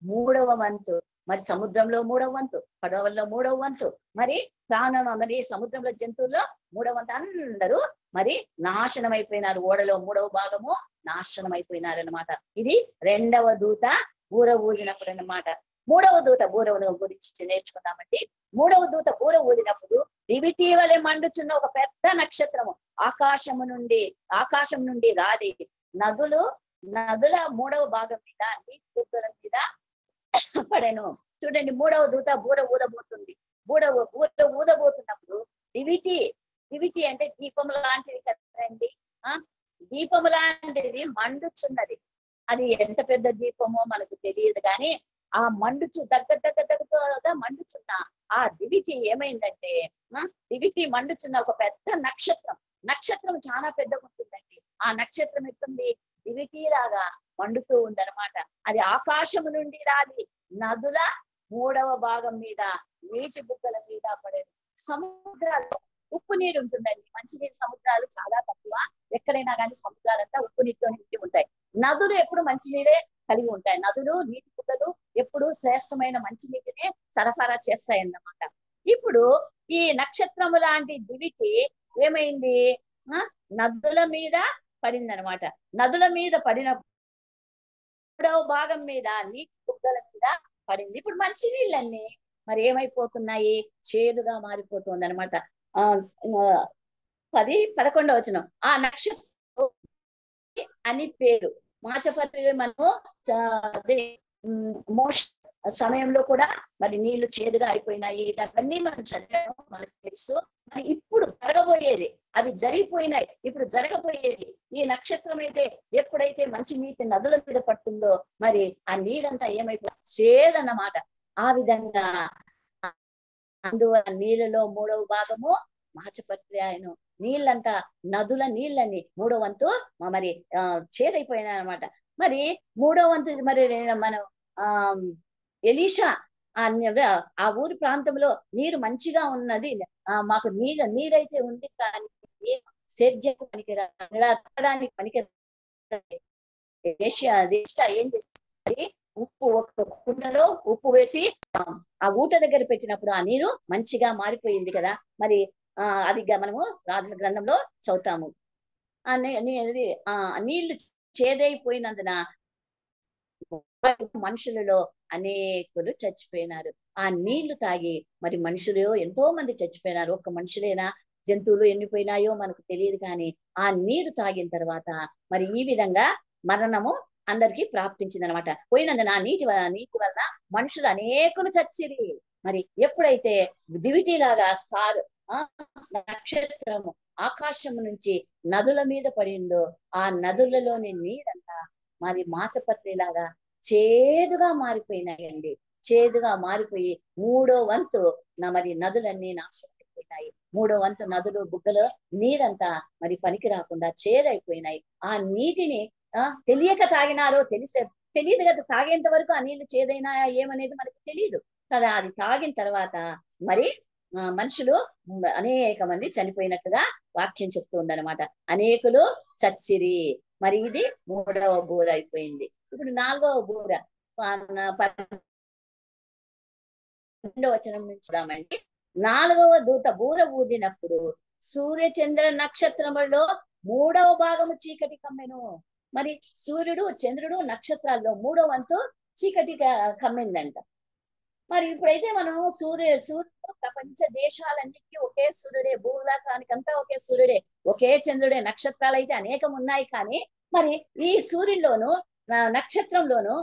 3వ వంతు మరి సముద్రంలో 3వ వంతు, పడవల్లో 3వ వంతు, మరి ప్రాణం మరి సముద్రంలో జంతువుల్లో 3వ వంతు అందరూ మరి నాశనం అయిపోయినారు. ఓడలో 3వ భాగము నాశనం అయిపోయినారు అన్నమాట. ఇది 2వ దూత బూర ఊదినప్పుడు అన్నమాట. 3వ దూత బూరను గురించి నేర్చుకుందామండి. 3వ దూత బూర ఊదినప్పుడు దివిటీవలే మండుచున్న ఒక పెద్ద నక్షత్రము ఆకాశం నుండి రాది నదుల 3వ భాగం మీద నీటి మీద పడెను. చూడండి, 3వ దూత బూర ఊదబోతుంది. బూర ఊదబోతున్నప్పుడు దివిటి అంటే దీపం లాంటిది కదండి. దీపము లాంటిది మండుచున్నది. అది ఎంత పెద్ద దీపమో మనకు తెలియదు, కానీ ఆ దగ్గరగా మండుచున్న ఆ దివిటి ఏమైందంటే, దివిటి మండుచున్న ఒక పెద్ద నక్షత్రం చాలా పెద్దగా ఉంటుందండి. ఆ నక్షత్రం ఎత్తుంది దివిటి లాగా మండుతూ ఉందన్నమాట. అది ఆకాశము నుండి రాలి మూడవ భాగం మీద నీటి బుగ్గల మీద పడేది. సముద్రాల్లో ఉప్పు నీరు ఉంటుందండి, మంచినీరు సముద్రాలు చాలా తక్కువ. ఎక్కడైనా కానీ సముద్రాలంతా ఉప్పు నీటితో నిండి ఉంటాయి. నదులు ఎప్పుడు మంచినీరే కలిగి ఉంటాయి. నదులు నీటి బుగ్గలు ఎప్పుడు శ్రేష్టమైన మంచినీటిని సరఫరా చేస్తాయి అన్నమాట. ఇప్పుడు ఈ నక్షత్రము లాంటి దివికి ఏమైంది, నదుల మీద పడింది అనమాట. నదుల మీద పడిన మూడవ భాగం మీద నీటి బుగ్గల మీద పడింది. ఇప్పుడు మంచి నీళ్ళన్నీ మరి ఏమైపోతున్నాయి, చేదుగా మారిపోతుంది అనమాట. 11వ వచనం, ఆ నక్షత్రం అని పేరు. మాచపత్రి మనము మోష సమయంలో కూడా మరి నీళ్లు చేదుగా అయిపోయినాయి. అవన్నీ మనం చదివాము, మనకు తెలుసు. మరి ఇప్పుడు జరగబోయేది, అవి జరిగిపోయినాయి. ఇప్పుడు జరగబోయేది ఈ నక్షత్రం అయితే ఎప్పుడైతే మంచి నీటి నదుల మీద పడుతుందో మరి ఆ నీరంతా ఏమైపోతుంది, చేదన్నమాట. ఆ విధంగా అందువల్ల నీళ్ళలో మూడవ భాగము మాచపత్రి ఆయన నీళ్ళంతా, నదుల నీళ్ళని మూడో వంతు మరి చేదైపోయినాయి అనమాట. మరి మూడో వంతు మరి మనం ఎలీషా ఆ ఊరి ప్రాంతంలో నీరు మంచిగా ఉన్నది, మాకు నీరైతే ఉంది కానీ సేద్యం పనికిరానికి పనికి ఏం చేస్తుంది, ఉప్పు ఒక కుండలో ఉప్పు వేసి ఆ ఊట దగ్గర పెట్టినప్పుడు ఆ నీరు మంచిగా మారిపోయింది కదా. మరి అది మనము రాజుల గ్రంథంలో చదువుతాము. నీళ్లు చేదైపోయినందున మనుషులలో అనేకులు చచ్చిపోయినారు. ఆ నీళ్లు తాగి మరి మనుషులు ఎంతో మంది చచ్చిపోయినారు. ఒక్క మనుషులేనా, జంతువులు ఎన్నిపోయినాయో మనకు తెలియదు కానీ ఆ నీరు తాగిన తర్వాత మరి ఈ విధంగా మరణము అందరికీ ప్రాప్తించింది అనమాట. పోయినందున నీటి వలన మనుషులు అనేకులు చచ్చిరి. మరి ఎప్పుడైతే దివిటీలాగా నక్షత్రము ఆకాశం నుంచి నదుల మీద పడిందో ఆ నదులలోని నీరంతా మరి మాచపత్రి లాగా చేదుగా మారిపోయినాయండి. చేదుగా మారిపోయి మూడో వంతు మరి నదులన్నీ నాశనం అయిపోయినాయి. మూడో వంతు నదులు బుగ్గలు నీరంతా మరి పనికి రాకుండా చేదైపోయినాయి. ఆ నీటిని తెలియక తాగినారో తెలియదు కదా. తాగేంత వరకు ఆ నీళ్లు చేదైనాయా ఏమనేది మనకు తెలియదు కదా. అది తాగిన తర్వాత మరి మనుషులు అనేక మంది చనిపోయినట్టుగా వాక్యం చెప్తుంది అనమాట. అనేకులు చచ్చిరి. మరి ఇది మూడవ బూర అయిపోయింది. ఇప్పుడు 4వ బూర 12వ వచనం నుంచి చూద్దామండి. 4వ దూత బూర ఊదినప్పుడు సూర్య చంద్ర నక్షత్రములలో 3వ భాగము చీకటి కమ్మెను. మరి సూర్యుడు చంద్రుడు నక్షత్రాల్లో 3వ వంతు చీకటి కమ్మిందంట. మరి ఇప్పుడైతే మనం సూర్యుడు ప్రపంచ దేశాలన్నిటికీ ఒకే సూర్యుడే, భూలోకానికంతా ఒకే సూర్యుడే, ఒకే చంద్రుడే. నక్షత్రాలు అయితే అనేకం ఉన్నాయి కానీ మరి ఈ సూర్యుల్లోను నక్షత్రంలోను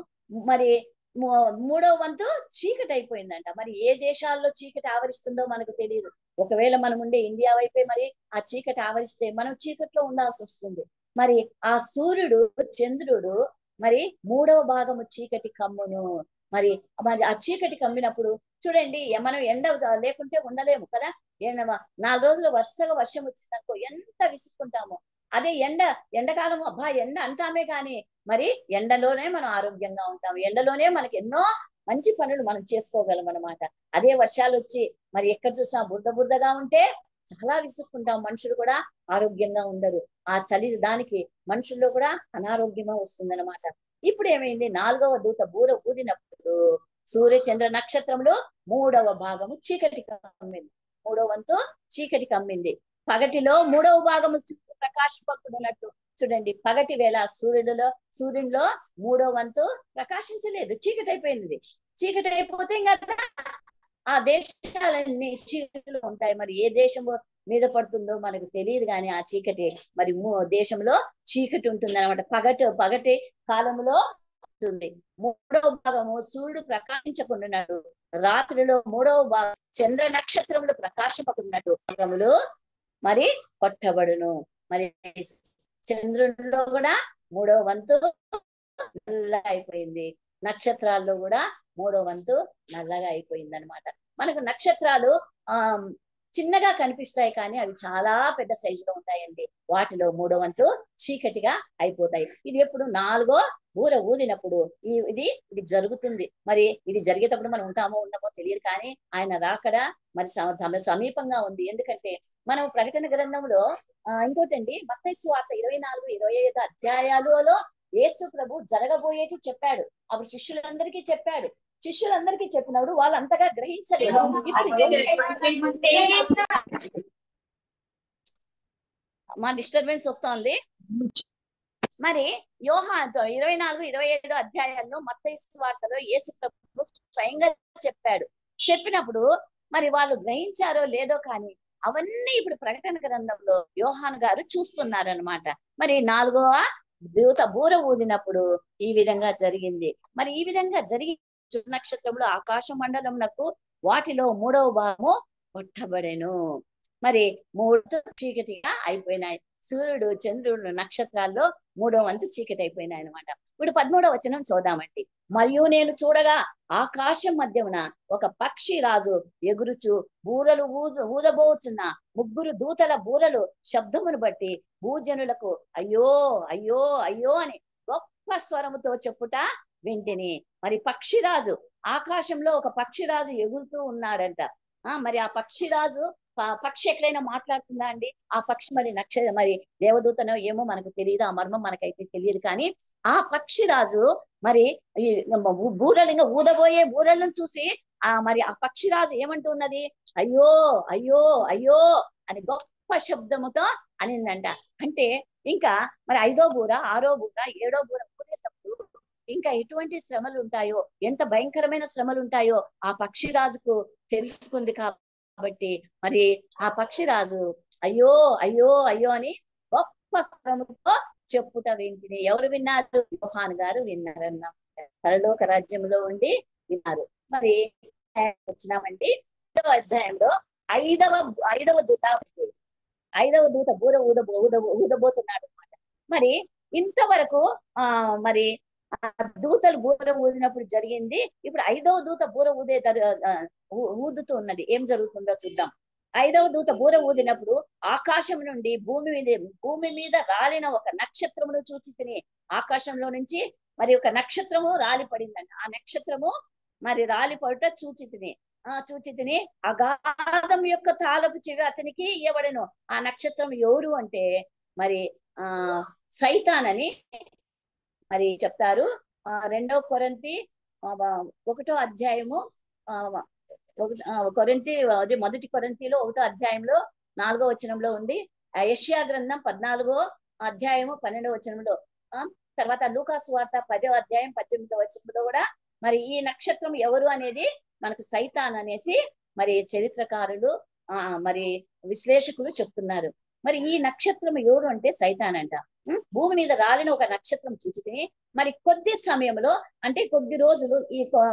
మరి 3వ వంతు చీకటి అయిపోయిందంట. మరి ఏ దేశాల్లో చీకటి ఆవరిస్తుందో మనకు తెలియదు. ఒకవేళ మనం ఉండే ఇండియా వైపే మరి ఆ చీకటి ఆవరిస్తే మనం చీకట్లో ఉండాల్సి వస్తుంది. మరి ఆ సూర్యుడు చంద్రుడు మరి 3వ భాగము చీకటి కమ్మును. మరి ఆ చీకటి కమ్మినప్పుడు చూడండి, మనం ఎండ లేకుంటే ఉండలేము కదా. 4 రోజులు వరుసగా వర్షం వచ్చిందనుకో ఎంత విసుక్కుంటామో. అదే ఎండకాలం అబ్బా ఎండ అంటామే కానీ మరి ఎండలోనే మనం ఆరోగ్యంగా ఉంటాం. ఎండలోనే మనకి ఎన్నో మంచి పనులు మనం చేసుకోగలం అనమాట. అదే వర్షాలు వచ్చి మరి ఎక్కడ చూసినా బురదగా ఉంటే చాలా విసుక్కుంటాం. మనుషులు కూడా ఆరోగ్యంగా ఉండరు. ఆ చలి దానికి మనుషుల్లో కూడా అనారోగ్యమే వస్తుందన్నమాట. ఇప్పుడు ఏమైంది, 4వ దూత బూర ఊదినప్పుడు సూర్య చంద్ర నక్షత్రంలో 3వ భాగము చీకటి కమ్మింది. 3వ వంతు చీకటి కమ్మింది. పగటిలో 3వ భాగము ప్రకాశపడుతున్నట్టు చూడండి. పగటి వేళ సూర్యునిలో 3వ వంతు ప్రకాశించలేదు, చీకటి అయిపోయింది. చీకటి అయిపోతే ఇంకా ఆ దేశాలన్నీ చీకటిలో ఉంటాయి. మరి ఏ దేశము మీద పడుతుందో మనకు తెలియదు కానీ ఆ చీకటి మరి దేశంలో చీకటి ఉంటుంది అనమాట. పగటి కాలంలో ఉంటుంది. 3వ భాగము సూర్యుడు ప్రకాశించకుండాడు. రాత్రిలో 3వ భాగం చంద్ర నక్షత్రములు ప్రకాశపడుతున్నట్టు భాగములు మరి కొట్టబడును. మరి చంద్రుల్లో కూడా 3వ వంతు నల్లగా అయిపోయింది. నక్షత్రాల్లో కూడా 3వ వంతు నల్లగా అయిపోయింది అనమాట. మనకు నక్షత్రాలు చిన్నగా కనిపిస్తాయి కానీ అవి చాలా పెద్ద సైజులో ఉంటాయండి. వాటిలో 3వ వంతు చీకటిగా అయిపోతాయి. ఇది ఎప్పుడు 4వ బూర ఊదినప్పుడు ఇది జరుగుతుంది. మరి ఇది జరిగేటప్పుడు మనం ఉంటామో ఉండమో తెలియదు కానీ ఆయన రాకడ మరి సమీపంగా ఉంది. ఎందుకంటే మనం ప్రకటన గ్రంథంలో ఇంకోటండి, మత్తయి సువార్త 24, 25 అధ్యాయాలలో యేసు ప్రభు జరగబోయేటి చెప్పాడు. అప్పుడు శిష్యులందరికీ చెప్పాడు. శిష్యులందరికీ చెప్పినప్పుడు వాళ్ళు అంతగా గ్రహించలేదు. మా డిస్టర్బెన్స్ వస్తోంది. మరి యోహాను 24, 25 అధ్యాయాల్లో మత్తయి సువార్తలో యేసు ప్రభు స్వయంగా చెప్పాడు. చెప్పినప్పుడు మరి వాళ్ళు గ్రహించారో లేదో కానీ అవన్నీ ఇప్పుడు ప్రకటన గ్రంథంలో యోహాను గారు చూస్తున్నారు అనమాట. మరి 4వ దూత బూర ఊదినప్పుడు ఈ విధంగా జరిగింది. మరి ఈ విధంగా జరిగి నక్షత్రంలో ఆకాశ మండలమునకు వాటిలో 3వ భాగము కొట్టబడెను. మరి 3 చీకటిగా అయిపోయినాయి. సూర్యుడు, చంద్రుడు, నక్షత్రాల్లో 3వ వంతు చీకటి అయిపోయినాయి అనమాట. ఇప్పుడు 13వ వచనం చూద్దామండి. మరియు నేను చూడగా ఆకాశం మధ్యమున ఒక పక్షి రాజు ఎగురుచు బూరలు ఊదబోచున్న 3 దూతల బూరలు శబ్దమును బట్టి భూజనులకు అయ్యో అయ్యో అయ్యో అని గొప్ప స్వరముతో చెప్పుట వింటిని. మరి పక్షిరాజు, ఆకాశంలో ఒక పక్షిరాజు ఎగురుతూ ఉన్నాడంట. మరి ఆ పక్షిరాజు పక్షి ఎక్కడైనా మాట్లాడుతుందా అండి? ఆ పక్షి మరి దేవదూతనో ఏమో మనకు తెలియదు, ఆ మర్మం మనకైతే తెలియదు. కానీ ఆ పక్షిరాజు మరి ఈ బూరలు ఊదబోయే బూరలను చూసి మరి ఆ పక్షిరాజు ఏమంటున్నది? అయ్యో అయ్యో అయ్యో అని గొప్ప శబ్దముతో అనిందంట. అంటే ఇంకా మరి 5వ బూర, 6వ బూర, 7వ బూర ఊదేటప్పుడు ఇంకా ఎటువంటి శ్రమలు ఉంటాయో, ఎంత భయంకరమైన శ్రమలు ఉంటాయో ఆ పక్షిరాజుకు తెలుసుకుంది. కాబట్టి మరి ఆ పక్షిరాజు అయ్యో అయ్యో అయ్యో అని గొప్ప స్వరముతో చెప్పుట వింటిని. ఎవరు విన్నారు? యోహాను గారు విన్నారన్న. పరలోక రాజ్యంలో ఉండి విన్నారు. మరి వచ్చినామండి 5వ అధ్యాయంలో 5వ దూత బూర ఊదబోతున్నాడు అనమాట. మరి ఇంతవరకు మరి దూతలు బూర ఊదినప్పుడు జరిగింది. ఇప్పుడు 5వ దూత బూర ఊదుతూ ఉన్నది. ఏం జరుగుతుందో చూద్దాం. 5వ దూత బూర ఊదినప్పుడు ఆకాశం నుండి భూమి మీద రాలిన ఒక నక్షత్రమును చూచితిని. ఆకాశంలో నుంచి మరి ఒక నక్షత్రము రాలి పడిందంట. ఆ నక్షత్రము మరి రాలిపడుట చూచితిని. అగాధం యొక్క తాళపు చెవి అతనికి ఇవ్వబడెను. ఆ నక్షత్రం ఎవరు అంటే మరి సైతానని మరి చెప్తారు. 2వ కొరింథీ 1వ అధ్యాయము మొదటి కొరింథీలో 1వ అధ్యాయంలో 4వ వచనంలో ఉంది. యెషయా గ్రంథం 14వ అధ్యాయము 12వ వచనంలో, తర్వాత లూకా సువార్త 10వ అధ్యాయం 18వ వచనంలో కూడా మరి ఈ నక్షత్రం ఎవరు అనేది మనకు సైతాన్ అనేసి మరి చరిత్రకారులు మరి విశ్లేషకులు చెప్తున్నారు. మరి ఈ నక్షత్రం ఎవరు అంటే సైతాన్ అంట. భూమి మీద రాలిన ఒక నక్షత్రం చూచితే మరి కొద్ది సమయంలో, అంటే కొద్ది రోజులు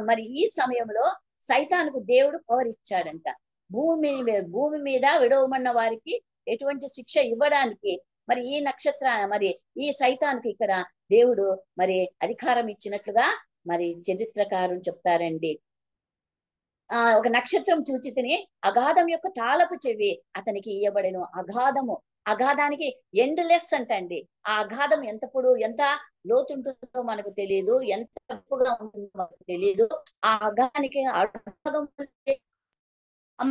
మరి ఈ సమయంలో సైతానుకు దేవుడు పవర్ ఇచ్చాడంట. భూమి మీద విడవమన్న వారికి ఎటువంటి శిక్ష ఇవ్వడానికి మరి ఈ మరి ఈ సైతానుకు ఇక్కడ దేవుడు మరి అధికారం ఇచ్చినట్లుగా మరి చరిత్రకారులు చెప్తారండి. ఒక నక్షత్రం చూచితిని అగాధం యొక్క తాళపు చెవి అతనికి ఇయ్యబడెను. అగాధానికి ఎండ్లెస్ అంటండి. ఆ అగాధం ఎంత లోతుంటుందో మనకు తెలియదు, ఎంత తప్పుగా ఉంటుందో మనకు తెలియదు. ఆ అగాధానికి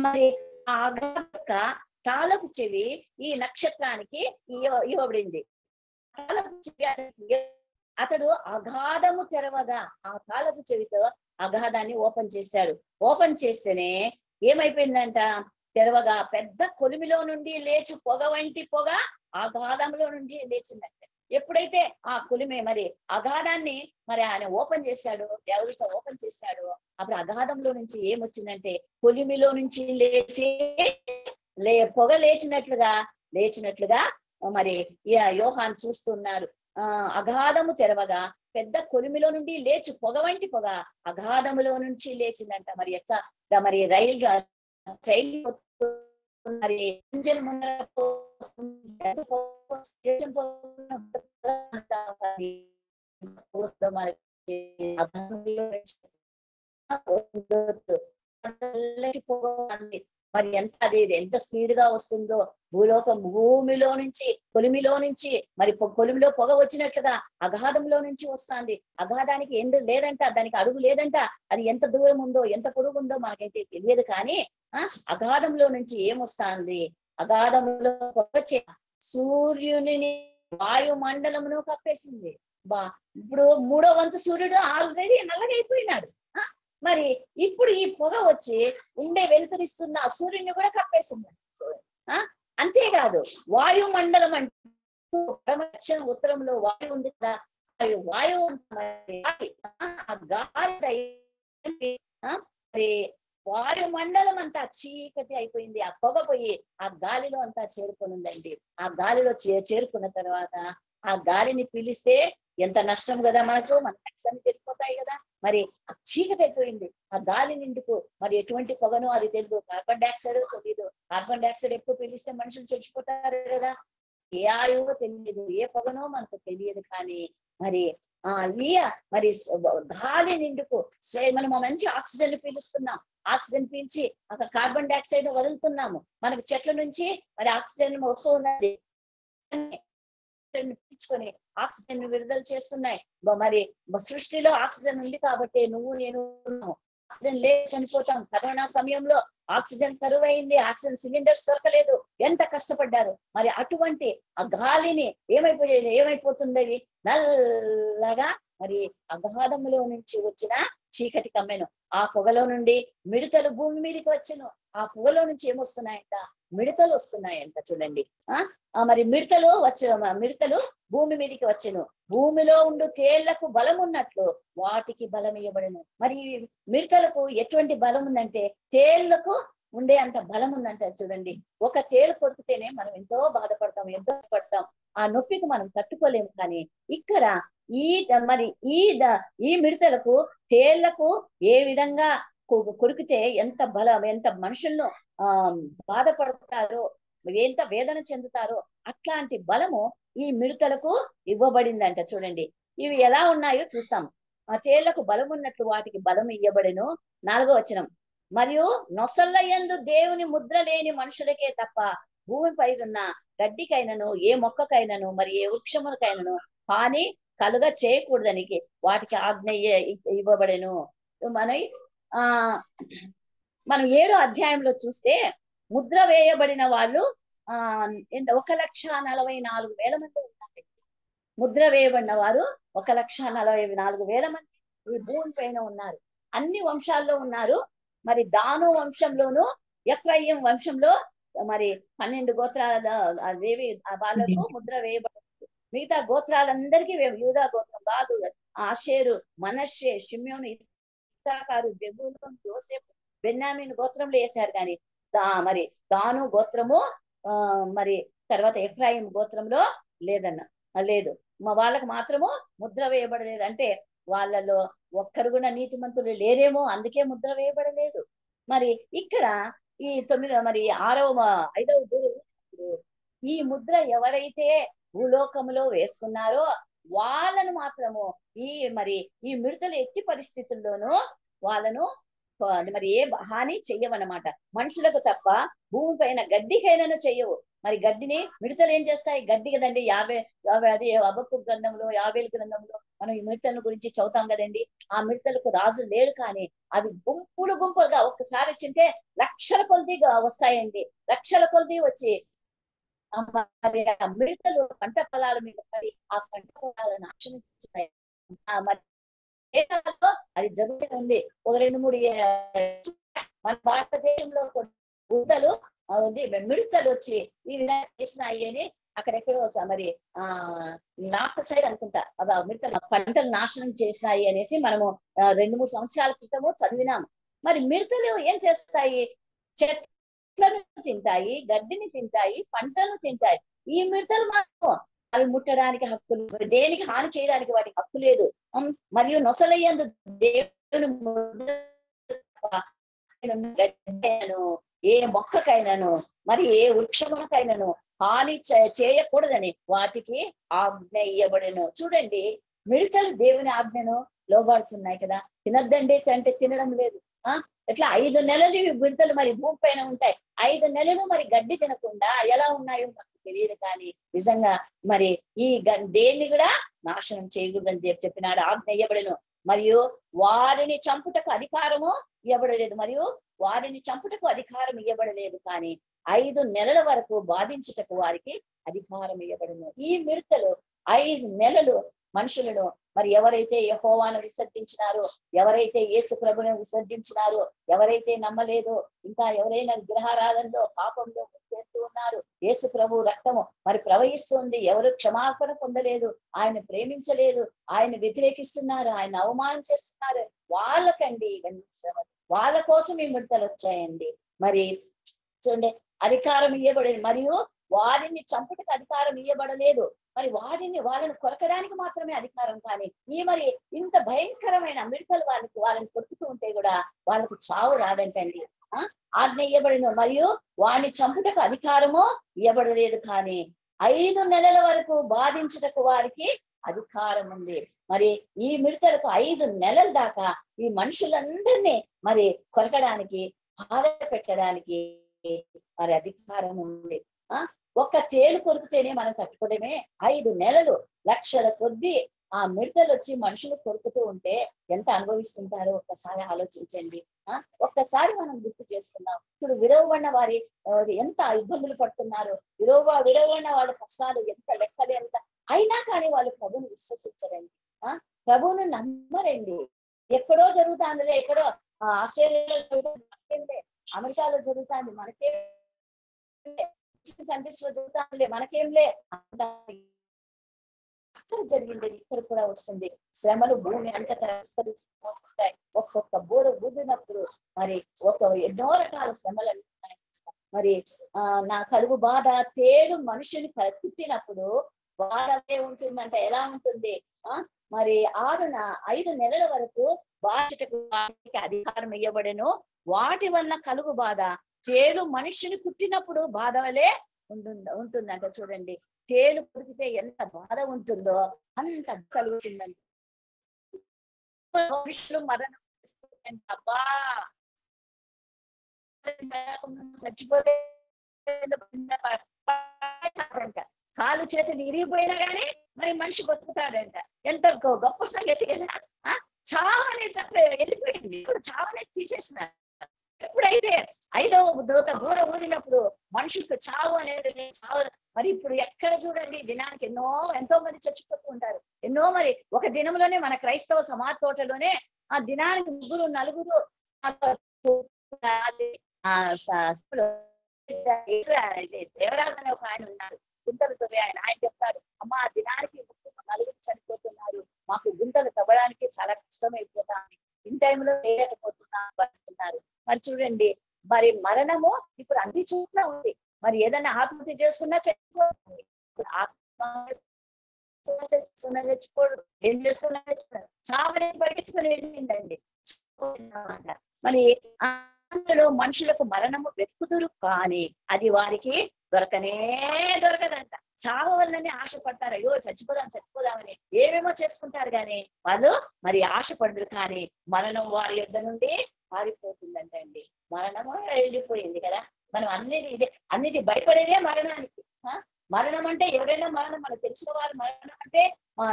మరి ఆ అగాధం యొక్క తాళపు చెవి ఈ నక్షత్రానికి ఇవ్వబడింది. తాళపు చెవి అతడు అగాధము తెరవగా ఆ తాళపు చెవితో అగాధాన్ని ఓపెన్ చేశాడు. ఓపెన్ చేస్తేనే ఏమైపోయిందంట? తెరవగా పెద్ద కొలిమిలో నుండి లేచి పొగ వంటి పొగ అగాధంలో నుండి లేచిందంట. ఎప్పుడైతే ఆ కొలిమి మరి అగాధాన్ని మరి ఆయన ఓపెన్ చేశాడు, ఎవరితో ఓపెన్ చేశాడు, అప్పుడు అగాధంలో నుంచి ఏమొచ్చిందంటే కొలిమిలో నుంచి పొగ లేచినట్లుగా మరి యోహాను చూస్తున్నారు. అగాధము తెరవగా పెద్ద కొలిమిలో నుండి లేచి పొగ వంటి పొగ అగాధములో నుంచి లేచిందంట. మరి రైలు మరి ఇంజన్ మరి ఎంత స్పీడ్ గా వస్తుందో భూమిలో నుంచి కొలిమిలో నుంచి మరి కొలిమిలో పొగ వచ్చినట్లుగా అగాధంలో నుంచి వస్తుంది. అగాధానికి ఎండు లేదంట, దానికి అడుగు లేదంట. అది ఎంత దూరం ఉందో ఎంత పొడుగు ఉందో మనకైతే తెలియదు. కానీ అగాధంలో నుంచి ఏమొస్తుంది? అగాధంలో పొగ సూర్యుని వాయుమండలమును కప్పేసింది. ఇప్పుడు 3వ వంతు సూర్యుడు ఆల్రెడీ నల్లగైపోయినాడు. మరి ఇప్పుడు ఈ పొగ వచ్చి ఉండే వెలుతురిస్తున్న ఆ సూర్యుని కూడా కప్పేసింది. అంతేకాదు వాయుమండలం అంటే దక్షిణ ఉత్తరంలో వాయువు ఉంది కదా, వాయువు మరి వాయుమండలం అంతా చీకటి అయిపోయింది. ఆ పొగ పోయి ఆ గాలిలో అంతా చేరుకునుందండి. ఆ గాలిలో చేరుకున్న తర్వాత ఆ గాలిని పీలిస్తే ఎంత నష్టం కదా మనకు, మన అన్ని తెలిపోతాయి కదా. మరి ఆ చీకటి అయిపోయింది. ఆ గాలి నిండుకు మరి ఎటువంటి పొగను అది తెలియదు. కార్బన్ డైఆక్సైడ్ తెలియదు. కార్బన్ డైఆక్సైడ్ ఎక్కువ పీలిస్తే మనుషులు చచ్చిపోతారు కదా. ఏ ఆయువో తెలియదు, ఏ పొగనో మనకు తెలియదు. కానీ మరి మరి గాలి నిండుకు మనం మంచి ఆక్సిజన్ పీలుస్తున్నాం. ఆక్సిజన్ పీల్చి అక్కడ కార్బన్ డైఆక్సైడ్ వదులుతున్నాము. మనకు చెట్ల నుంచి మరి ఆక్సిజన్ వస్తూ ఉన్నది, పీల్చుకొని ఆక్సిజన్ విడుదల చేస్తున్నాయి. మరి సృష్టిలో ఆక్సిజన్ ఉంది కాబట్టి నువ్వు నేను ఆక్సిజన్ లేక చనిపోతాం. కరోనా సమయంలో ఆక్సిజన్ కరువైంది, ఆక్సిజన్ సిలిండర్స్ దొరకలేదు, ఎంత కష్టపడ్డారు. మరి అటువంటి ఆ గాలిని ఏమైపోతుంది? నల్లగా మరి అగాధములో నుంచి వచ్చిన చీకటి కమ్మెను. ఆ పొగలో నుండి మిడతలు భూమి మీదకి వచ్చెను. ఆ పొగలో నుంచి ఏమొస్తున్నాయంట? మిడతలు వస్తున్నాయంట. చూడండి, మరి మిడతలు భూమి మీదకి వచ్చెను. భూమిలో ఉండు తేళ్లకు బలం ఉన్నట్లు వాటికి బలం ఇవ్వబడను. మరి మిడతలకు ఎటువంటి బలం ఉందంటే తేళ్లకు ఉండే అంత బలం ఉందంట. చూడండి, ఒక తేలు కొరికితేనే మనం ఎంతో బాధపడతాం, ఎంతో పడతాం. ఆ నొప్పికి మనం తట్టుకోలేము. కానీ ఇక్కడ ఈ మిడతలకు తేళ్లకు ఏ విధంగా కొరికితే ఎంత బలం, ఎంత మనుషులను బాధపడతారో, ఎంత వేదన చెందుతారో అట్లాంటి బలము ఈ మిడతలకు ఇవ్వబడిందంట. చూడండి, ఇవి ఎలా ఉన్నాయో చూస్తాం. ఆ తేళ్లకు బలం ఉన్నట్లు వాటికి బలం ఇవ్వబడెను. 4వ వచనం, మరియు నొసళ్ళ యందు దేవుని ముద్ర లేని మనుషులకే తప్ప భూమిపై ఉన్న గడ్డికైనను ఏ మొక్కకైనను మరి ఏ వృక్షములకైనను హాని కలుగ చేయకూడదానికి వాటికి ఆజ్ఞ ఇవ్వబడెను. మనం 7వ అధ్యాయంలో చూస్తే ముద్ర వేయబడిన వాళ్ళు 1,44,000 మంది ఉన్నారు. ముద్ర వేయబడిన వారు 1,44,000 మంది ఈ భూమి పైన ఉన్నారు. అన్ని వంశాల్లో ఉన్నారు. మరి దాను వంశంలోను ఎఫ్రాయిం వంశంలో మరి 12 గోత్రాల దేవి వాళ్ళకు ముద్ర వేయబడింది. మిగతా గోత్రాలందరికీ యూదా గోత్రం, గాదు, ఆషేరు, మనష్షే, షిమ్యోను, ఇస్సాకారు, జెబూలూను, యోసేపు, బెన్యామీను గోత్రంలో వేశారు. కానీ మరి దాను గోత్రము మరి తర్వాత ఎఫ్రాయిం గోత్రంలో లేదు. వాళ్ళకు మాత్రము ముద్ర వేయబడలేదు. అంటే వాళ్ళలో ఒక్కరు కూడా నీతిమంతులు లేరేమో, అందుకే ముద్ర వేయబడలేదు. మరి ఇక్కడ ఈ 5వ దూరం ఈ ముద్ర ఎవరైతే భూలోకములో వేసుకున్నారో వాళ్ళను మాత్రము ఈ మిడతలు ఎట్టి పరిస్థితుల్లోనూ వాళ్ళను మరి ఏ హాని చెయ్యవన్నమాట. మనుషులకు తప్ప భూమి పైన గడ్డికైనాను చెయ్యవు. మరి గడ్డిని మిడతలు ఏం చేస్తాయి? గడ్డి కదండి. అది హబక్కూకు గ్రంథంలో 50 గ్రంథంలో మనం ఈ మిడతల గురించి చదువుతాం కదండి. ఆ మిడతలకు రాజు లేడు, కానీ అవి గుంపులుగా ఒక్కసారి వచ్చింటే లక్షల కొలదిగా వస్తాయండి. లక్షల కొలది వచ్చి మరి ఆ మిడతలు పంట పొలాల మీద పడి ఆ పంట పొలాలను నాశనం చేస్తాయి. మరి దేశాల్లో అది జరుగుతుంది. ఒక 2-3 మన భారతదేశంలో మిడతలు వచ్చి ఈ విధంగా చేసినాయి అని అక్కడెక్కడో మరి నార్త్ సైడ్ అనుకుంటా అవి మిడతలు పంటలు నాశనం చేసినాయి అనేసి మనము 2-3 సంవత్సరాల క్రితము చదివినాము. మరి మిడతలు ఏం చేస్తాయి? చెట్లను తింటాయి, గడ్డిని తింటాయి, పంటలను తింటాయి. ఈ మిడతలు మాత్రం అవి ముట్టడానికి హక్కు, దేనికి హాని చేయడానికి వాటికి హక్కు లేదు. మరియు నొసలయ్యందు దేవుని ఏ మొక్కకైనాను మరి ఏ వృక్షమునకైనాను హాని చేయకూడదని వాటికి ఆజ్ఞ ఇయ్యబడెను. చూడండి, మిడతలు దేవుని ఆజ్ఞను లోబడుతున్నాయి కదా. తినద్దండి అంటే తినడం లేదు, ఎట్లా 5 నెలలు ఇవి మిడతలు మరి భూమి పైన ఉంటాయి. 5 నెలలు మరి గడ్డి తినకుండా ఎలా ఉన్నాయో మనకు తెలియదు. కానీ నిజంగా మరి ఈ దేన్ని కూడా నాశనం చేయకూడదని చెప్పినాడు. ఆజ్ఞ ఇయ్యబడెను. మరియు వారిని చంపుటకు అధికారము ఇవ్వబడలేదు. మరియు వారిని చంపుటకు అధికారం ఇవ్వబడలేదు. కానీ 5 నెలల వరకు బాధించుటకు వారికి అధికారం ఇవ్వబడను. ఈ మిడతలు 5 నెలలు మనుషులను మరి ఎవరైతే యెహోవాను విసర్జించినారో, ఎవరైతే యేసు ప్రభువును విసర్జించినారో, ఎవరైతే నమ్మలేదో, ఇంకా ఎవరైనా విగ్రహారాధనలో పాపంలో చేస్తూ ఉన్నారు, యేసు ప్రభు రక్తము మరి ప్రవహిస్తుంది, ఎవరు క్షమాపణ పొందలేదు, ఆయన ప్రేమించలేదు, ఆయన వ్యతిరేకిస్తున్నారు, ఆయన అవమానం చేస్తున్నారు, వాళ్ళకండి వాళ్ళ కోసం ఈ మిడతలు వచ్చాయండి. మరి చూడండి, అధికారం ఇవ్వబడేది. మరియు వారిని చంపుటకు అధికారం ఇవ్వబడలేదు. మరి వాళ్ళని కొరకడానికి మాత్రమే అధికారం. కానీ ఈ మరి ఇంత భయంకరమైన మిడతలు వాళ్ళని కొరుకుతూ ఉంటే కూడా వాళ్ళకు చావు రాదంటండి. ఆజ్ఞ ఇవ్వబడిన. మరియు వాడిని చంపుటకు అధికారము ఇవ్వబడలేదు. కానీ 5 నెలల వరకు బాధించుటకు వారికి అధికారం ఉంది. మరి ఈ మిడతలకు 5 నెలల దాకా ఈ మనుషులందరినీ మరి కొరకడానికి, బాధ పెట్టడానికి మరి అధికారం ఉంది. ఒక్క తేలు కొరికితేనే మనం తట్టుకోవడమే. 5 నెలలు లక్షల కొద్దీ ఆ మిడతలు వచ్చి మనుషులు కొరుకుతూ ఉంటే ఎంత అనుభవిస్తుంటారో ఒక్కసారి ఆలోచించండి. ఒక్కసారి మనం గుర్తు చేసుకున్నాం. ఇప్పుడు విడవబడిన వారి ఎంత ఇబ్బందులు పడుతున్నారు, విడవబడిన వాళ్ళ కష్టాలు ఎంత లెక్కలేంత. అయినా కానీ వాళ్ళు ప్రభువుని విశ్వసించరండి, ప్రభువును నమ్మరండి. ఎక్కడో జరుగుతుంది, ఎక్కడో ఆస్ట్రేలియాలో జరుగుతుంది, అమెరికాలో జరుగుతుంది, మనకే కంట్రీస్ లో జరుగుతుంది, మనకేంలే. అక్కడ జరిగింది ఇక్కడ కూడా వస్తుంది. శ్రమలు భూమి అంతటా విస్తరిస్తాయి. ఒక్కొక్క బోర ఊదినప్పుడు మరి ఎన్నో రకాల శ్రమలు ఉంటాయి. మరి నా కలుగు బాధ తేలు మనుషుని కుట్టినప్పుడు బాధే ఉంటుందంట. ఎలా ఉంటుంది? మరి 5 నెలల వరకు బాధటకు అధికారం ఇవ్వబడెను. వాటి వల్ల కలుగు బాధ తేలు మనుషుని కుట్టినప్పుడు బాధ వలే ఉంటుందంట. చూడండి, తేలు కుడికితే ఎంత బాధ ఉంటుందో అంత కలుగుతుందంట. మనుషులు మరణం అబ్బా చచ్చిపోతే కాలు చేతులు ఇరిగిపోయినా గానీ మరి మనిషి బతుకుతాడంట. ఎంత గొప్ప సంగతి కదా. చావనే తప్ప వెళ్ళిపోయింది, ఇప్పుడు చావనే తీసేసినారు. ఎప్పుడైతే 5వ దూత బూర ఊదినప్పుడు మనుషులకు చావు అనేది చావు. మరి ఇప్పుడు ఎక్కడ చూడండి, దినానికి ఎంతో మంది చచ్చిపోతూ ఉంటారు. ఎన్నో మరి ఒక దినంలోనే మన క్రైస్తవ సమాజ తోటలోనే ఆ దినానికి 3, 4 దేవరాజు అనే ఒక ఆయన ఉన్నారు, గుంతలు తవ్వే ఆయన చెప్తాడు, అమ్మ ఆ దినానికి 4 చనిపోతున్నారు, మాకు గుంతలు తవ్వడానికి చాలా కష్టమైపోతాను, ఇన్ టైంలో వేయలేకపోతున్నారు. మరి చూడండి, మరి మరణము ఇప్పుడు అన్ని చోట్ల ఉంది. మరి ఏదైనా ఆత్మహత్య చేసుకున్నా చచ్చిపోతుంది, చచ్చిపోడు, ఏం చేసుకున్నా చచ్చిపోడు, చావని పట్టించుకొని వెళ్ళిందండి. మరి అందులో మనుషులకు మరణము వెతుకుదురు, కానీ అది వారికి దొరకదంట. చావ వల్లనే ఆశపడతారు, అయ్యో చచ్చిపోదామని ఏమేమో చేసుకుంటారు. కానీ వాళ్ళు మరి ఆశపడరు. కానీ మరణం వారి యొద్ద నుండి పారిపోతుందంటండి. మరణము వెళ్ళిపోయింది కదా. మనం అన్నిటి భయపడేదే మరణానికి. మరణం అంటే ఎవరైనా మరణం, మనకు తెలిసిన వారు మరణం అంటే ఒక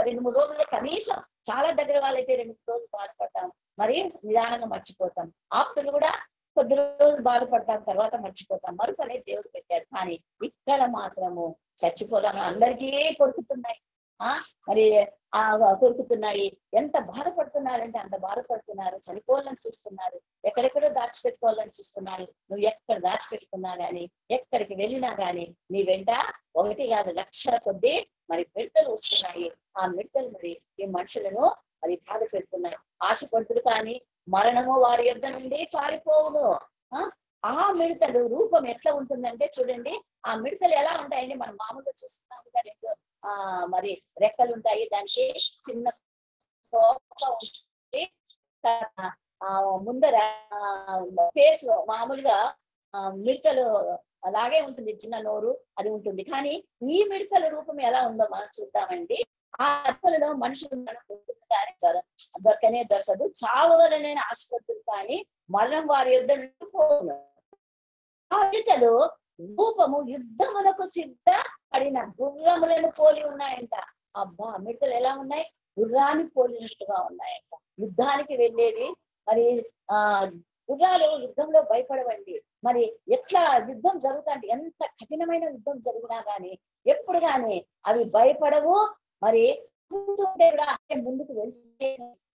2-3 రోజులు కనీసం, చాలా దగ్గర వాళ్ళైతే 2-3 రోజులు బాధపడతాం, మరి నిదానంగా మర్చిపోతాం. ఆప్తులు కూడా కొద్ది రోజులు బాధపడతాం, తర్వాత మర్చిపోతాం. మరుపనే దేవుడు పెట్టాడు. కానీ ఇక్కడ మాత్రము చచ్చిపోదాం అందరికీ కొరుకుతున్నాయి. మరి కొరుకుతున్నాయి. ఎంత బాధపడుతున్నారంటే అంత బాధపడుతున్నారు. చనిపోవాలని చూస్తున్నారు, ఎక్కడెక్కడో దాచిపెట్టుకోవాలని చూస్తున్నారు. నువ్వు ఎక్కడ దాచిపెట్టుకున్నా గానీ, ఎక్కడికి వెళ్ళినా గానీ నీ వెంట 1 కాదు లక్షల కొద్దీ మరి మిడతలు వస్తున్నాయి. ఆ మిడతలు మరి ఈ మనుషులను మరి బాధ పెడుతున్నాయి. ఆశపడుతుడు, కానీ మరణము వారి యొద్ద నుండి పారిపోవును. ఆ మిడతలు రూపం ఎట్లా ఉంటుందంటే చూడండి, ఆ మిడతలు ఎలా ఉంటాయండి, మనం మామూలుగా చూస్తున్నాం కదా, 2 మరి రెక్కలు ఉంటాయి, దానికి చిన్న ఉంటుంది, ముందర ఫేస్ మామూలుగా మిడతలు అలాగే ఉంటుంది, చిన్న నోరు అది ఉంటుంది. కానీ ఈ మిడతల రూపం ఎలా ఉందో మనం చూద్దామండి. ఆ అర్పణలో మనుషులు దొరకనే దొరకదు. చావలనే ఆసుపత్రులు కానీ మరణం వారి యుద్ధ పోను. ఆ మిడతలు రూపము యుద్ధములకు సిద్ధపడిన గుర్రములను పోలి ఉన్నాయంట. అబ్బా, మిడతలు ఎలా ఉన్నాయి? గుర్రాన్ని పోలినట్టుగా ఉన్నాయంట. యుద్ధానికి వెళ్ళేది మరి గుర్రాలు యుద్ధంలో భయపడవండి. మరి ఎట్లా యుద్ధం జరుగుతాంటే ఎంత కఠినమైన యుద్ధం జరిగినా గాని ఎప్పుడు గాని అవి భయపడవు. మరి ముందుకు వెళ్తే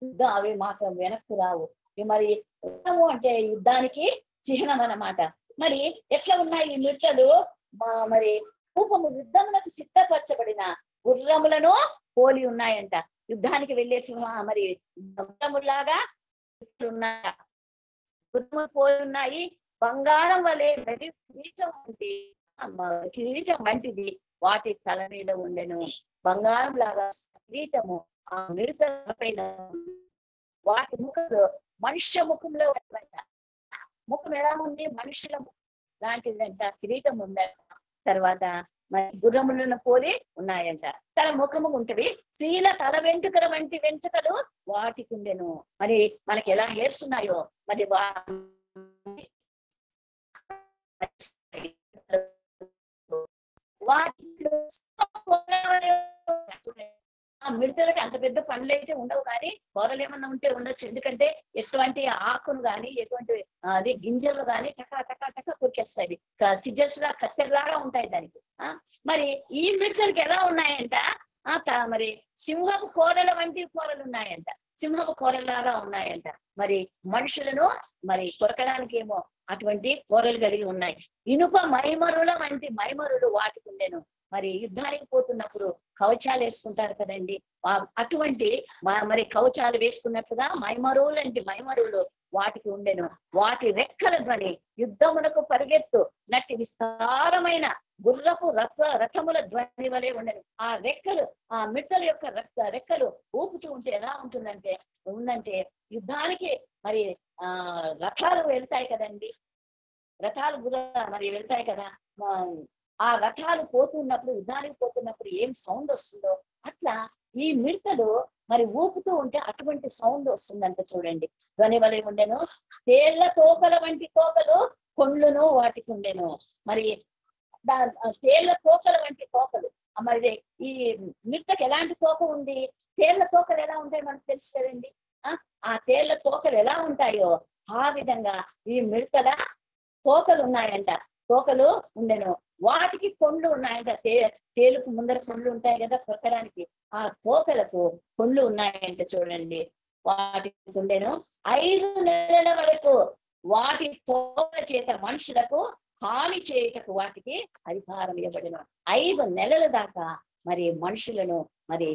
యుద్ధం అవి మాత్రం వెనక్కు రావు. మరి యుద్ధము అంటే యుద్ధానికి చిహ్నం అన్నమాట. మరి ఎట్లా ఉన్నాయి ఈ మిడతలు? మరి రూపము యుద్ధములకు సిద్ధపరచబడిన గుర్రములను పోలి ఉన్నాయంట. యుద్ధానికి వెళ్ళే సింహ మరి గుర్రములాగా ఉన్నాయి, గుర్రములు పోలి ఉన్నాయి. బంగారం వలె కిరీటం వంటిది వాటి తల మీద ఉండెను. బంగారం లాగా కిరీటము ఆ మిడత పైన. వాటి ముఖంలో మనుష్య ముఖంలో ముఖం ఎలా ఉంది? మనుషుల లాంటిదంట. కిరీటం ఉందంట. తర్వాత మరి గుర్రములను పోలి ఉన్నాయంట. తన ముఖము ఉంటవి. స్త్రీల తల వెంట్రుకల వంటి వెంట్రుకలు వాటికి ఉండెను. మరి మనకి ఎలా హెయిర్స్ ఉన్నాయో మరి మిడతలకి అంత పెద్ద పండ్లు అయితే ఉండవు, కానీ కూరలు ఏమన్నా ఉంటే ఉండొచ్చు. ఎందుకంటే ఎటువంటి ఆకును కానీ ఎటువంటి అది గింజలు కానీ టకా టకా టకా కొరికేస్తాయి. సిజర్స్ లా కత్తెరలాగా ఉంటాయి దానికి. మరి ఈ మిడతలకి ఎలా ఉన్నాయంట? మరి సింహపు కూరల వంటి కూరలు ఉన్నాయంట. సింహపు కూరలాగా ఉన్నాయంట. మరి మనుషులను మరి కొరకడానికి ఏమో అటువంటి కూరలు కలిగి ఉన్నాయి. ఇనుప మైమరుల వంటి మైమరులు వాటికి ఉండేను. మరి యుద్ధానికి పోతున్నప్పుడు కవచాలు వేసుకుంటారు కదండి, అటువంటి మరి కవచాలు వేసుకున్నట్టుగా మైమరువులు అంటే మైమరువులు వాటికి ఉండెను. వాటి రెక్కల ధ్వని యుద్ధమునకు పరిగెత్తు నట్టి విస్తారమైన గుర్రపు రథముల ధ్వని వలె ఉండెను. ఆ రెక్కలు, ఆ మిడతల యొక్క రెక్కలు ఊపుతూ ఉంటే ఎలా ఉందంటే యుద్ధానికి మరి రథాలు వెళ్తాయి కదండి, రథాలు మరి వెళ్తాయి కదా. ఆ రథాలు పోతున్నప్పుడు, యుద్ధానికి పోతున్నప్పుడు ఏం సౌండ్ వస్తుందో అట్లా ఈ మిడతలు మరి ఊపుతూ ఉంటే అటువంటి సౌండ్ వస్తుందంట. చూడండి, ధ్వని వలె ఉండెను. తేళ్ల తోకల వంటి తోకలు కొండ్లును వాటికి ఉండెను. మరి తేళ్ల తోకల వంటి తోకలు. మరి ఈ మిడతకి ఎలాంటి తోక ఉంది? తేళ్ల తోకలు ఎలా ఉంటాయి మనకు తెలుసు కదండి. ఆ తేళ్ల తోకలు ఎలా ఉంటాయో ఆ విధంగా ఈ మిడతల తోకలు ఉన్నాయంట. తోకలు ఉండెను. వాటికి కొండ్లు ఉన్నాయంట. తేలుకు ముందర కొండ్లు ఉంటాయి కదా కొట్టడానికి, ఆ తోకలకు కొండ్లు ఉన్నాయంట. చూడండి, వాటికి ఉండెను. 5 నెలల వరకు వాటి తోకల చేత మనుషులకు హాని చేయుటకు వాటికి అధికారం ఇవ్వబడిన. 5 నెలల దాకా మరి మనుషులను మరి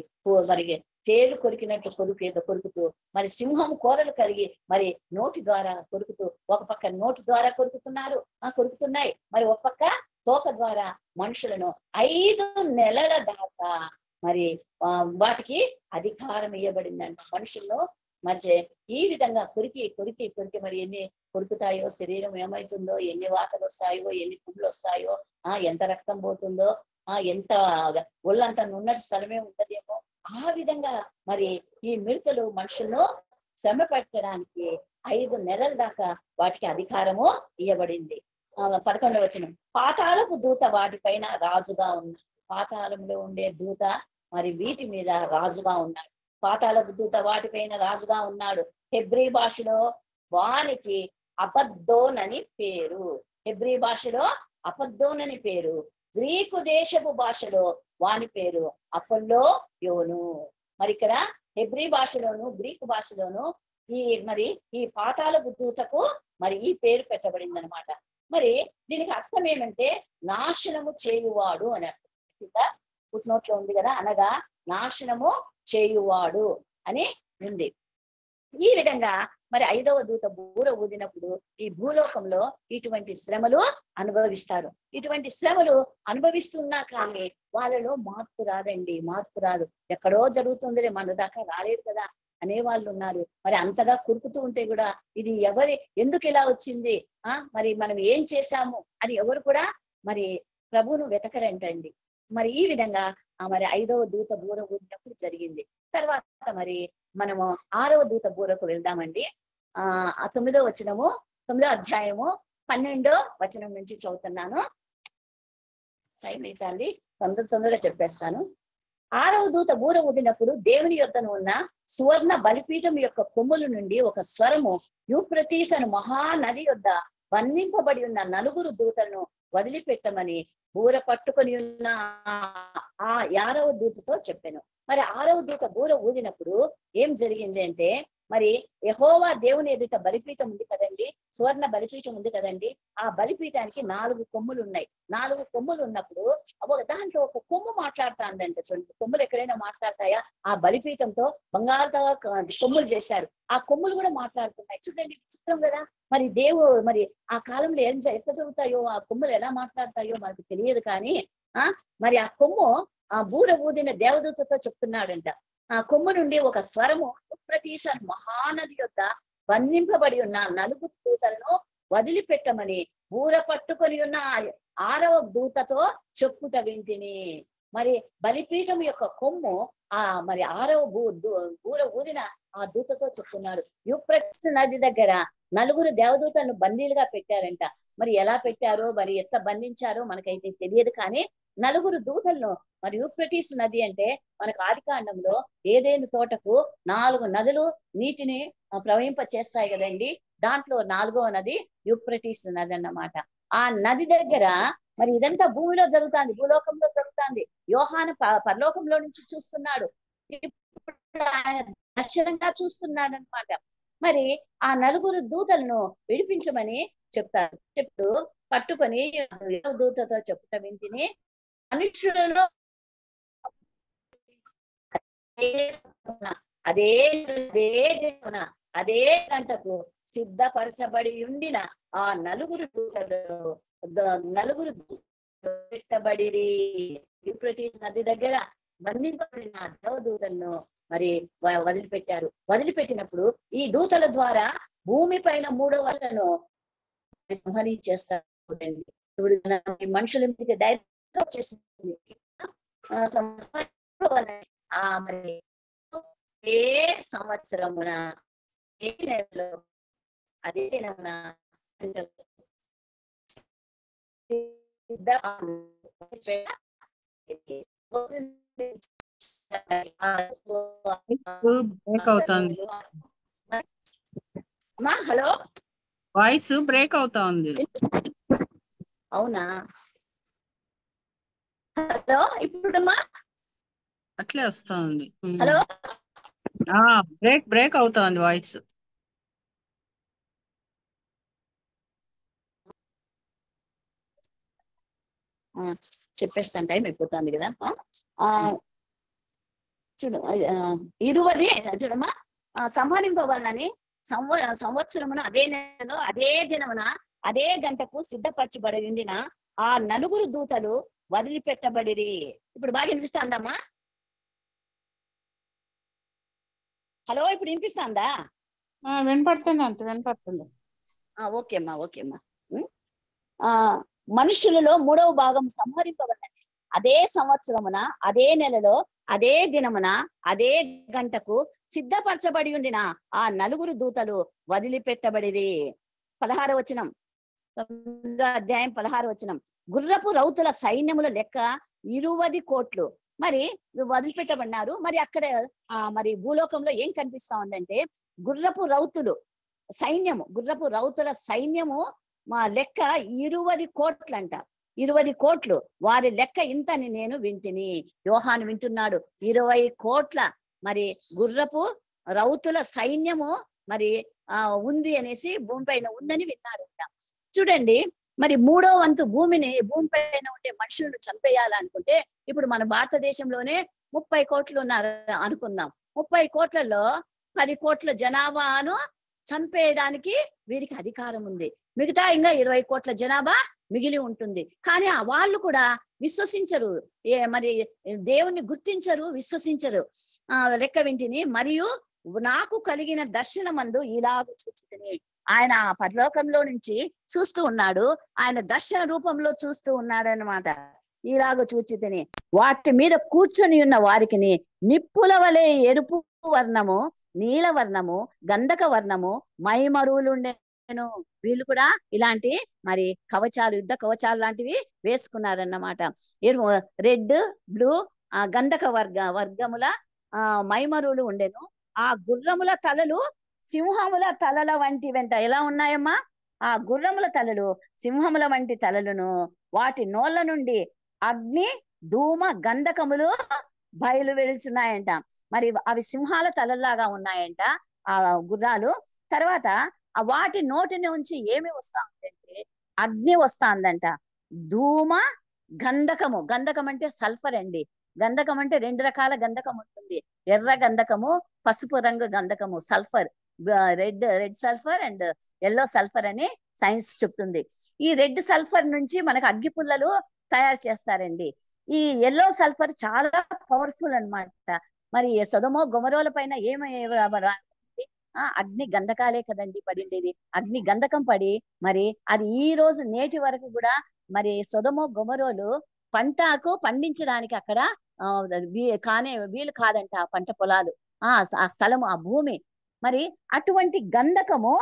తేలు కొరికినట్టు కొరుకుతూ మరి సింహం కూరలు కలిగి మరి నోటి ద్వారా కొరుకుతూ, ఒక పక్క నోటి ద్వారా కొరుకుతున్నాయి, మరి ఒక పక్క తోక ద్వారా మనుషులను 5 నెలల దాకా మరి వాటికి అధికారం ఇవ్వబడిందంట. మనుషులను మరి ఈ విధంగా కొరికి మరి ఎన్ని కొరుకుతాయో, శరీరం ఏమవుతుందో, ఎన్ని వాతలు వస్తాయో, ఎన్ని పుండ్లు వస్తాయో, ఎంత రక్తం పోతుందో, ఎంత ఒళ్ళంతా నున్నటి స్థలమే ఉంటదేమో. ఆ విధంగా మరి ఈ మిడతలు మనుషులను శ్రమ పెట్టడానికి 5 నెలల దాకా వాటికి అధికారము ఇవ్వబడింది. 11వ వచనం. పాతాళపు దూత వాటిపైన రాజుగా ఉన్నాడు. పాతాళంలో ఉండే దూత మరి వీటి మీద రాజుగా ఉన్నాడు. పాతాళపు దూత వాటిపైన రాజుగా ఉన్నాడు. హెబ్రీ భాషలో వానికి అబద్దోన్ అని పేరు. హెబ్రీ భాషలో అబద్దోన్ అని పేరు. గ్రీకు దేశపు భాషలో వాని పేరు అపోల్లో యోను. మరి ఇక్కడ హెబ్రీ భాషలోను గ్రీకు భాషలోను ఈ పాతాళపు దూతకు మరి ఈ పేరు పెట్టబడింది అనమాట. మరి దీనికి అర్థం ఏమంటే నాశనము చేయువాడు అని అర్థం. ఫుట్నోట్లో ఉంది కదా, అనగా నాశనము చేయువాడు అని ఉంది. ఈ విధంగా మరి 5వ దూత బూర ఊదినప్పుడు ఈ భూలోకంలో ఇటువంటి శ్రమలు అనుభవిస్తారు. ఇటువంటి శ్రమలు అనుభవిస్తున్నా కానీ వాళ్ళలో మార్పు రాదండి, మార్పు రాదు. ఎక్కడో జరుగుతుంది, మన దాకా రాలేదు కదా అనే వాళ్ళు ఉన్నారు. మరి అంతగా కురుకుతూ ఉంటే కూడా ఇది ఎందుకు ఇలా వచ్చింది, మరి మనం ఏం చేశాము అని ఎవరు కూడా మరి ప్రభువును వెతకరంటండి. మరి ఈ విధంగా మరి 5వ దూత బూర ఊదినప్పుడు జరిగింది. తర్వాత మరి మనము 6వ దూత బూరకు వెళ్దామండి. ఆ 9వ వచనము 9వ అధ్యాయము 12వ వచనం నుంచి చదువుతున్నాను. టైం ఏంటండి, తొందరగా చెప్పేస్తాను. 6వ దూత బూర ఊదినప్పుడు దేవుని యొద్దను ఉన్న సువర్ణ బలిపీఠం యొక్క కొమ్ముల నుండి ఒక స్వరము, యూఫ్రటీస్ అను మహానది యొద్ద బంధింపబడి ఉన్న 4 దూతలను వదిలిపెట్టమని బూర పట్టుకొని ఉన్న ఆ 6వ దూతతో చెప్పాను. మరి 6వ దూత బూర ఊదినప్పుడు ఏం జరిగింది అంటే, మరి యెహోవా దేవుని ఎదుట బలిపీఠం ఉంది కదండి, సువర్ణ బలిపీఠం ఉంది కదండి. ఆ బలిపీఠానికి 4 కొమ్ములు ఉన్నాయి. 4 కొమ్ములు ఉన్నప్పుడు దాంట్లో ఒక కొమ్ము మాట్లాడుతాందంట. చూడండి, కొమ్ములు ఎక్కడైనా మాట్లాడతాయా? ఆ బలిపీఠంతో బంగారుతో కొమ్ములు చేశారు. ఆ కొమ్ములు కూడా మాట్లాడుతున్నాయి. చూడండి, విచిత్రం కదా. మరి మరి ఆ కాలంలో ఎట్లా చదువుతాయో, ఆ కొమ్ములు ఎలా మాట్లాడతాయో మనకు తెలియదు. కానీ మరి ఆ కొమ్ము ఆ బూర ఊదిన దేవదూతతో చెప్తున్నాడంట. ఆ కొమ్ము నుండి ఒక స్వరము, యూఫ్రటీస్ అను మహానది యొద్ద బంధింపబడి ఉన్న 4 దూతలను వదిలిపెట్టమని బూర పట్టుకొని ఉన్న 6వ దూతతో చెప్పుట వింటిని. మరి బలిపీఠం యొక్క కొమ్ము మరి 6వ బూర ఊదిన ఆ దూతతో చెప్తున్నాడు. యూఫ్రటీస్ నది దగ్గర 4 దేవదూతలను బందీలుగా పెట్టారంట. మరి ఎలా పెట్టారో, మరి ఎట్లా బంధించారో మనకైతే తెలియదు. కానీ 4 దూతలను, మరి యూఫ్రటీస్ నది అంటే మనకు ఆదికాండంలో ఏదేను తోటకు 4 నదులు నీటిని ప్రవహింప చేస్తాయి కదండి. దాంట్లో 4వ నది యూఫ్రటీస్ నది అన్నమాట. ఆ నది దగ్గర మరి ఇదంతా భూమిలో జరుగుతుంది, భూలోకంలో జరుగుతుంది. యోహాను పరలోకంలో నుంచి చూస్తున్నాడు, ఆయన దర్శనంగా చూస్తున్నాడు అనమాట. మరి ఆ 4 దూతలను విడిపించమని చెప్తారు. చెప్తూ పట్టుకొని దూతతో చెప్పుట వింటిని, మనుషులలో అదే గంటకు సిద్ధపరచబడి ఉండిన ఆ 4 దూతలు పెట్టబడిరి. యూఫ్రటీస్ నది దగ్గర బంధింపబడిన దేవదూతలను మరి వదిలిపెట్టారు. వదిలిపెట్టినప్పుడు ఈ దూతల ద్వారా భూమి పైన 3వ వాళ్ళను సంహరించేస్తారు. ఇప్పుడు మనుషుల మీద డైరెక్ట్ వచ్చేసింది. మరి ఏ సంవత్సరమున ఏ నెలలో అదే దినమున హలో, వాయిస్ బ్రేక్ అవుతా ఉంది. అవునా? హలో, ఇప్పుడమ్మా అట్లే వస్తా ఉంది. హలో, బ్రేక్ అవుతా ఉంది వాయిస్. చెప్పేస్తాను, టైం అయిపోతుంది కదా. చూడు, 20 చూడమ్మా, సంహరింపవాలని సంవత్సరమున అదే నెలలో అదే దినమున అదే గంటకు సిద్ధపరచబడి ఉండిన ఆ 4 దూతలు వదిలిపెట్టబడిరి. ఇప్పుడు బాగా వినిపిస్తాందమ్మా? హలో, ఇప్పుడు వినిపిస్తాందా? వినపడుతుంది అంటే వినపడుతుంది. ఓకే అమ్మా. మనుషులలో 3వ భాగం సంహరింపబడినది అదే సంవత్సరమున అదే నెలలో అదే దినమున అదే గంటకు సిద్ధపరచబడి ఉండిన ఆ 4 దూతలు వదిలిపెట్టబడిరి. 16వ వచనం, 9వ అధ్యాయం 16వ వచనం. గుర్రపు రౌతుల సైన్యముల లెక్క 20 కోట్లు మరి వదిలిపెట్టబడినారు. మరి అక్కడ మరి భూలోకంలో ఏం కనిపిస్తా ఉందంటే, గుర్రపు రౌతుల సైన్యము మా లెక్క 20 కోట్లంట. 20 కోట్లు వారి లెక్క ఇంతని నేను వింటిని. యోహాను వింటున్నాడు. 20 కోట్ల మరి గుర్రపు రౌతుల సైన్యము మరి ఉంది అనేసి, భూమి పైన ఉందని విన్నాడంట. చూడండి, మరి 3వ వంతు భూమి పైన ఉండే మనుషులను చంపేయాలనుకుంటే, ఇప్పుడు మన భారతదేశంలోనే 30 కోట్లు ఉన్నారు అనుకుందాం. 30 కోట్లలో 10 కోట్ల జనాభాను చంపేయడానికి వీరికి అధికారం ఉంది. మిగతా ఇంకా 20 కోట్ల జనాభా మిగిలి ఉంటుంది. కానీ వాళ్ళు కూడా విశ్వసించరు, మరి దేవుణ్ణి గుర్తించరు, విశ్వసించరు. లెక్క వింటిని, మరియు నాకు కలిగిన దర్శనమందు ఇలాగ చూచితిని. ఆయన పరలోకంలో నుంచి చూస్తూ ఉన్నాడు, ఆయన దర్శన రూపంలో చూస్తూ ఉన్నాడు అన్నమాట. ఇలాగ చూచితిని, వాటి మీద కూర్చొని ఉన్న వారికిని నిప్పుల వలె ఎరుపు వర్ణము, నీల వర్ణము, గంధక వర్ణము, మైమరులుండెను. వీళ్ళు కూడా ఇలాంటి మరి కవచాలు, యుద్ధ కవచాలు లాంటివి వేసుకున్నారన్నమాట. రెడ్, బ్లూ, గంధక వర్గముల మైమరులు ఉండెను. ఆ గుర్రముల తలలు సింహముల తలల వంటి వెంట ఎలా ఉన్నాయమ్మా? ఆ గుర్రముల తలలు సింహముల వంటి తలలను, వాటి నోళ్ళ నుండి అగ్ని, ధూమ, గంధకములు బయలు వెలుచున్నాయంట. మరి అవి సింహాల తలల్లాగా ఉన్నాయంట ఆ గుర్రాలు. తర్వాత వాటి నోటి నుంచి ఏమి వస్తా ఉందంటే అగ్ని వస్తాందంట, ధూమ, గంధకము. గంధకం అంటే సల్ఫర్ అండి. గంధకం అంటే 2 రకాల గంధకం ఉంటుంది. ఎర్ర గంధకము, పసుపు రంగు గంధకము, sulphur. Red sulphur and yellow sulphur అని సైన్స్ చెప్తుంది. ఈ రెడ్ సల్ఫర్ నుంచి మనకు అగ్గి పుల్లలు తయారు చేస్తారండి. ఈ ఎల్లో సల్ఫర్ చాలా పవర్ఫుల్ అన్నమాట. మరి సొదొమ గొమొరాల పైన అగ్ని గంధకాలే కదండి పడిండేది. అగ్ని గంధకం పడి మరి అది ఈ రోజు నేటి వరకు కూడా మరి సొదొమ గొమొరాలు పంటకు పండించడానికి అక్కడ వీలు కాదంట. ఆ పంట పొలాలు, ఆ స్థలము, ఆ భూమి. మరి అటువంటి గంధకము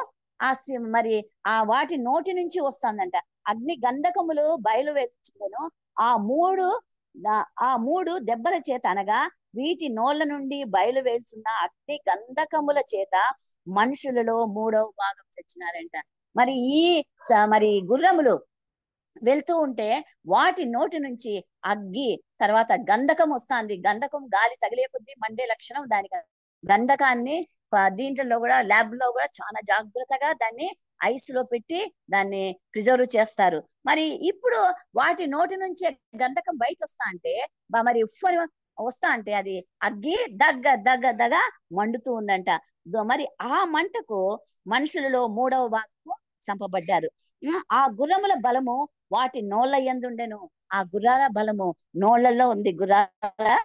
మరి వాటి నోటి నుంచి వస్తుందంట. అగ్ని గంధకములు బయలు వెలుచుకొను. ఆ మూడు దెబ్బల చేత, అనగా వీటి నోళ్ళ నుండి బయలు వేల్చున్న అగ్ని గంధకముల చేత మనుషులలో 3వ భాగం చచ్చినారంట. మరి మరి గుర్రములు వెళ్తూ ఉంటే వాటి నోటి నుంచి అగ్గి, తర్వాత గంధకం వస్తుంది. గంధకం గాలి తగిలే కొద్దీ మండే లక్షణం దానికి. గంధకాన్ని దీంట్లో కూడా ల్యాబ్ లో కూడా చాలా జాగ్రత్తగా దాన్ని ఐస్ లో పెట్టి దాన్ని ప్రిజర్వ్ చేస్తారు. మరి ఇప్పుడు వాటి నోటి నుంచి గంధకం బయట వస్తా అంటే మరి ఉఫ్ఫని వస్తా అంటే అది అగ్గి దగ్గ మండుతూ ఉందంట. మరి ఆ మంటకు మనుషులలో 3వ భాగము చంపబడ్డారు. ఆ గుర్రముల బలము వాటి నోళ్ళ యందుండెను. ఆ గుర్రాల బలము నోళ్లలో ఉంది. గుర్రాల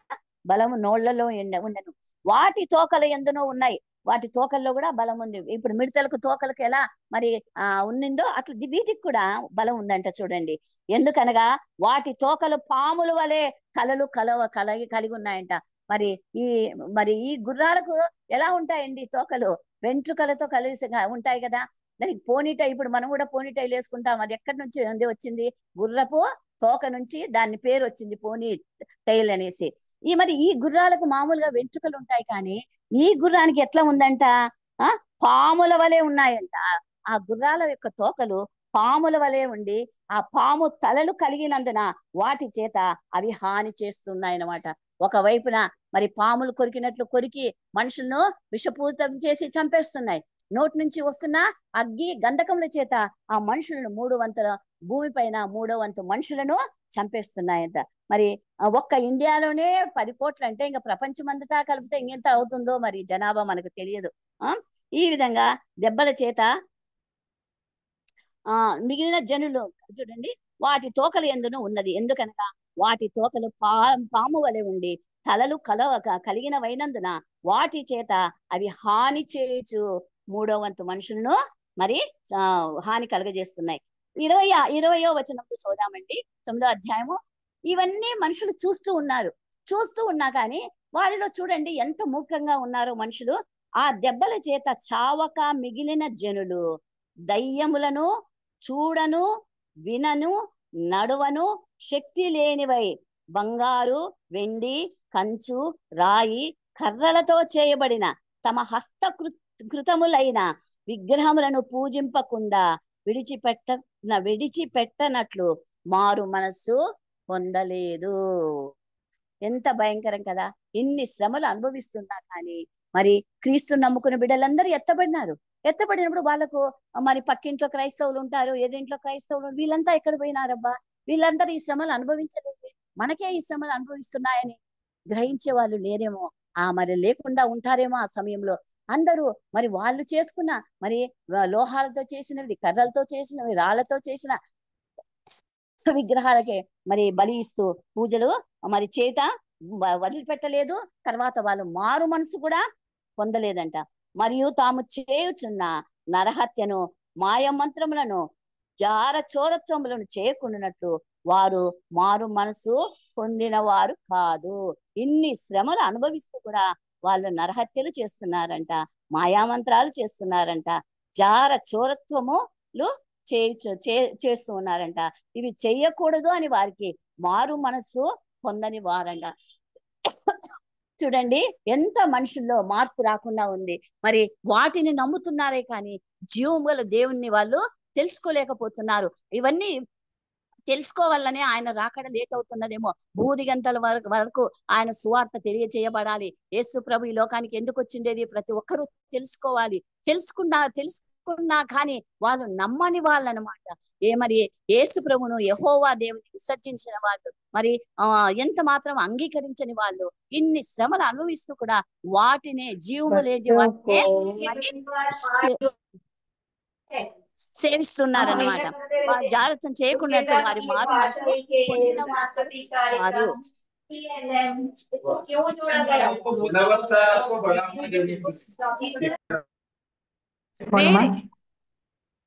బలము నోళ్లలో ఉండెను. వాటి తోకల యందునూ ఉన్నాయి. వాటి తోకల్లో కూడా బలం ఉంది. ఇప్పుడు మిడతలకు తోకలకు ఎలా మరి ఉన్నిందో అట్లా వీటికి కూడా బలం ఉందంట. చూడండి, ఎందుకనగా వాటి తోకలు పాముల వలె కలిగి ఉన్నాయంట. మరి ఈ గుర్రాలకు ఎలా ఉంటాయండి తోకలు? వెంట్రుకలతో కలిసి ఉంటాయి కదా. దానికి పోనీటై, ఇప్పుడు మనం కూడా పోనీటైలు వేసుకుంటాం. అది ఎక్కడి నుంచి వచ్చింది? గుర్రపు తోక నుంచి దాని పేరు వచ్చింది, పోనీ టైల్ అనేసి. మరి ఈ గుర్రాలకు మామూలుగా వెంట్రుకలు ఉంటాయి, కానీ ఈ గుర్రానికి ఎట్లా ఉందంట? పాముల వలె ఉన్నాయంట. ఆ గుర్రాల యొక్క తోకలు పాముల వలె ఉండి ఆ పాము తలలు కలిగినందున వాటి చేత అవి హాని చేస్తున్నాయన్నమాట. ఒకవైపున మరి పాములు కొరికినట్లు కొరికి మనుషులను విషపూరితం చేసి చంపేస్తున్నాయి. నోటి నుంచి వస్తున్న అగ్గి గంధకముల చేత ఆ మనుషులను 3 వంతుల భూమి పైన 3వ వంతు మనుషులను చంపేస్తున్నాయంట. మరి ఒక్క ఇండియాలోనే 10 కోట్లు అంటే ఇంకా ప్రపంచమంతటా కలిపితే ఇంకెంత అవుతుందో మరి జనాభా మనకు తెలియదు. ఈ విధంగా దెబ్బల చేత మిగిలిన జనులు చూడండి వాటి తోకలు ఎందును ఉన్నది. ఎందుకనగా వాటి తోకలు పాము వలె ఉండి తలలు కలిగినవైనందున వాటి చేత అవి హాని చేయొచ్చు 3వ వంతు మనుషులను మరి హాని కలగజేస్తున్నాయి. 20వ వచనంలో చూద్దామండి, 9వ అధ్యాయము. ఇవన్నీ మనుషులు చూస్తూ ఉన్నా కానీ వారిలో చూడండి ఎంత మూర్ఖంగా ఉన్నారో మనుషులు. ఆ దెబ్బల చేత చావక మిగిలిన జనులు దయ్యములను చూడను, వినను, నడువను, శక్తి లేనివై బంగారు, వెండి, కంచు, రాయి, కర్రలతో చేయబడిన తమ హస్తకృతములైన విగ్రహములను పూజింపకుండా విడిచిపెట్టనట్లు మారు మనస్సు పొందలేదు. ఎంత భయంకరం కదా! ఇన్ని శ్రమలు అనుభవిస్తున్నా కానీ మరి క్రీస్తు నమ్ముకున్న బిడ్డలందరూ ఎత్తబడినప్పుడు వాళ్ళకు మరి పక్కింట్లో క్రైస్తవులు ఉంటారు, ఎదింట్లో క్రైస్తవులు, వీళ్ళంతా ఎక్కడ పోయినారబ్బా? వీళ్ళందరూ ఈ శ్రమలు అనుభవించలేదు, మనకే ఈ శ్రమలు అనుభవిస్తున్నాయని గ్రహించే వాళ్ళు లేరేమో. మరి లేకుండా ఉంటారేమో ఆ సమయంలో. అందరూ మరి వాళ్ళు చేసుకున్న మరి లోహాలతో చేసినవి, కర్రలతో చేసినవి, రాళ్లతో చేసిన విగ్రహాలకే మరి బలి ఇస్తూ పూజలు మరి చేత వదిలిపెట్టలేదు. తర్వాత వాళ్ళు మారు మనసు కూడా పొందలేదంట. మరియు తాము చేయుచున్న నరహత్యను, మాయమంత్రములను, జార చోరత్వములను చేయకుండానట్లు వారు మారు మనసు పొందిన వారు కాదు. ఇన్ని శ్రమలు అనుభవిస్తూ కూడా వాళ్ళు నరహత్యలు చేస్తున్నారంట, మాయామంత్రాలు చేస్తున్నారంట, జార చోరత్వములు చేస్తూ ఉన్నారంట. ఇవి చెయ్యకూడదు అని వారికి మారు మనసు పొందని వారంట. చూడండి ఎంత మనుషుల్లో మార్పు రాకుండా ఉంది. మరి వాటిని నమ్ముతున్నారే కానీ జీవం గల దేవుణ్ణి వాళ్ళు తెలుసుకోలేకపోతున్నారు. ఇవన్నీ తెలుసుకోవాలని ఆయన రాకడ లేట్ అవుతున్నదేమో. బూది గంటల వరకు ఆయన సువార్త తెలియచేయబడాలి. యేసు ప్రభు ఈ లోకానికి ఎందుకు వచ్చిండేది ప్రతి ఒక్కరూ తెలుసుకోవాలి. తెలుసుకున్నా కానీ వాళ్ళు నమ్మని వాళ్ళనమాట. మరి యేసు ప్రభును యెహోవా దేవుని విసర్జించిన వాళ్ళు, మరి ఎంత మాత్రం అంగీకరించని వాళ్ళు ఇన్ని శ్రమలు అనుభవిస్తూ కూడా వాటిని జీవము లేని వాటినే సేవిస్తున్నారన్నమాట. వారు జాగ్రత్త చేయకుండా వారి మారు మనసు పొందిన వారు.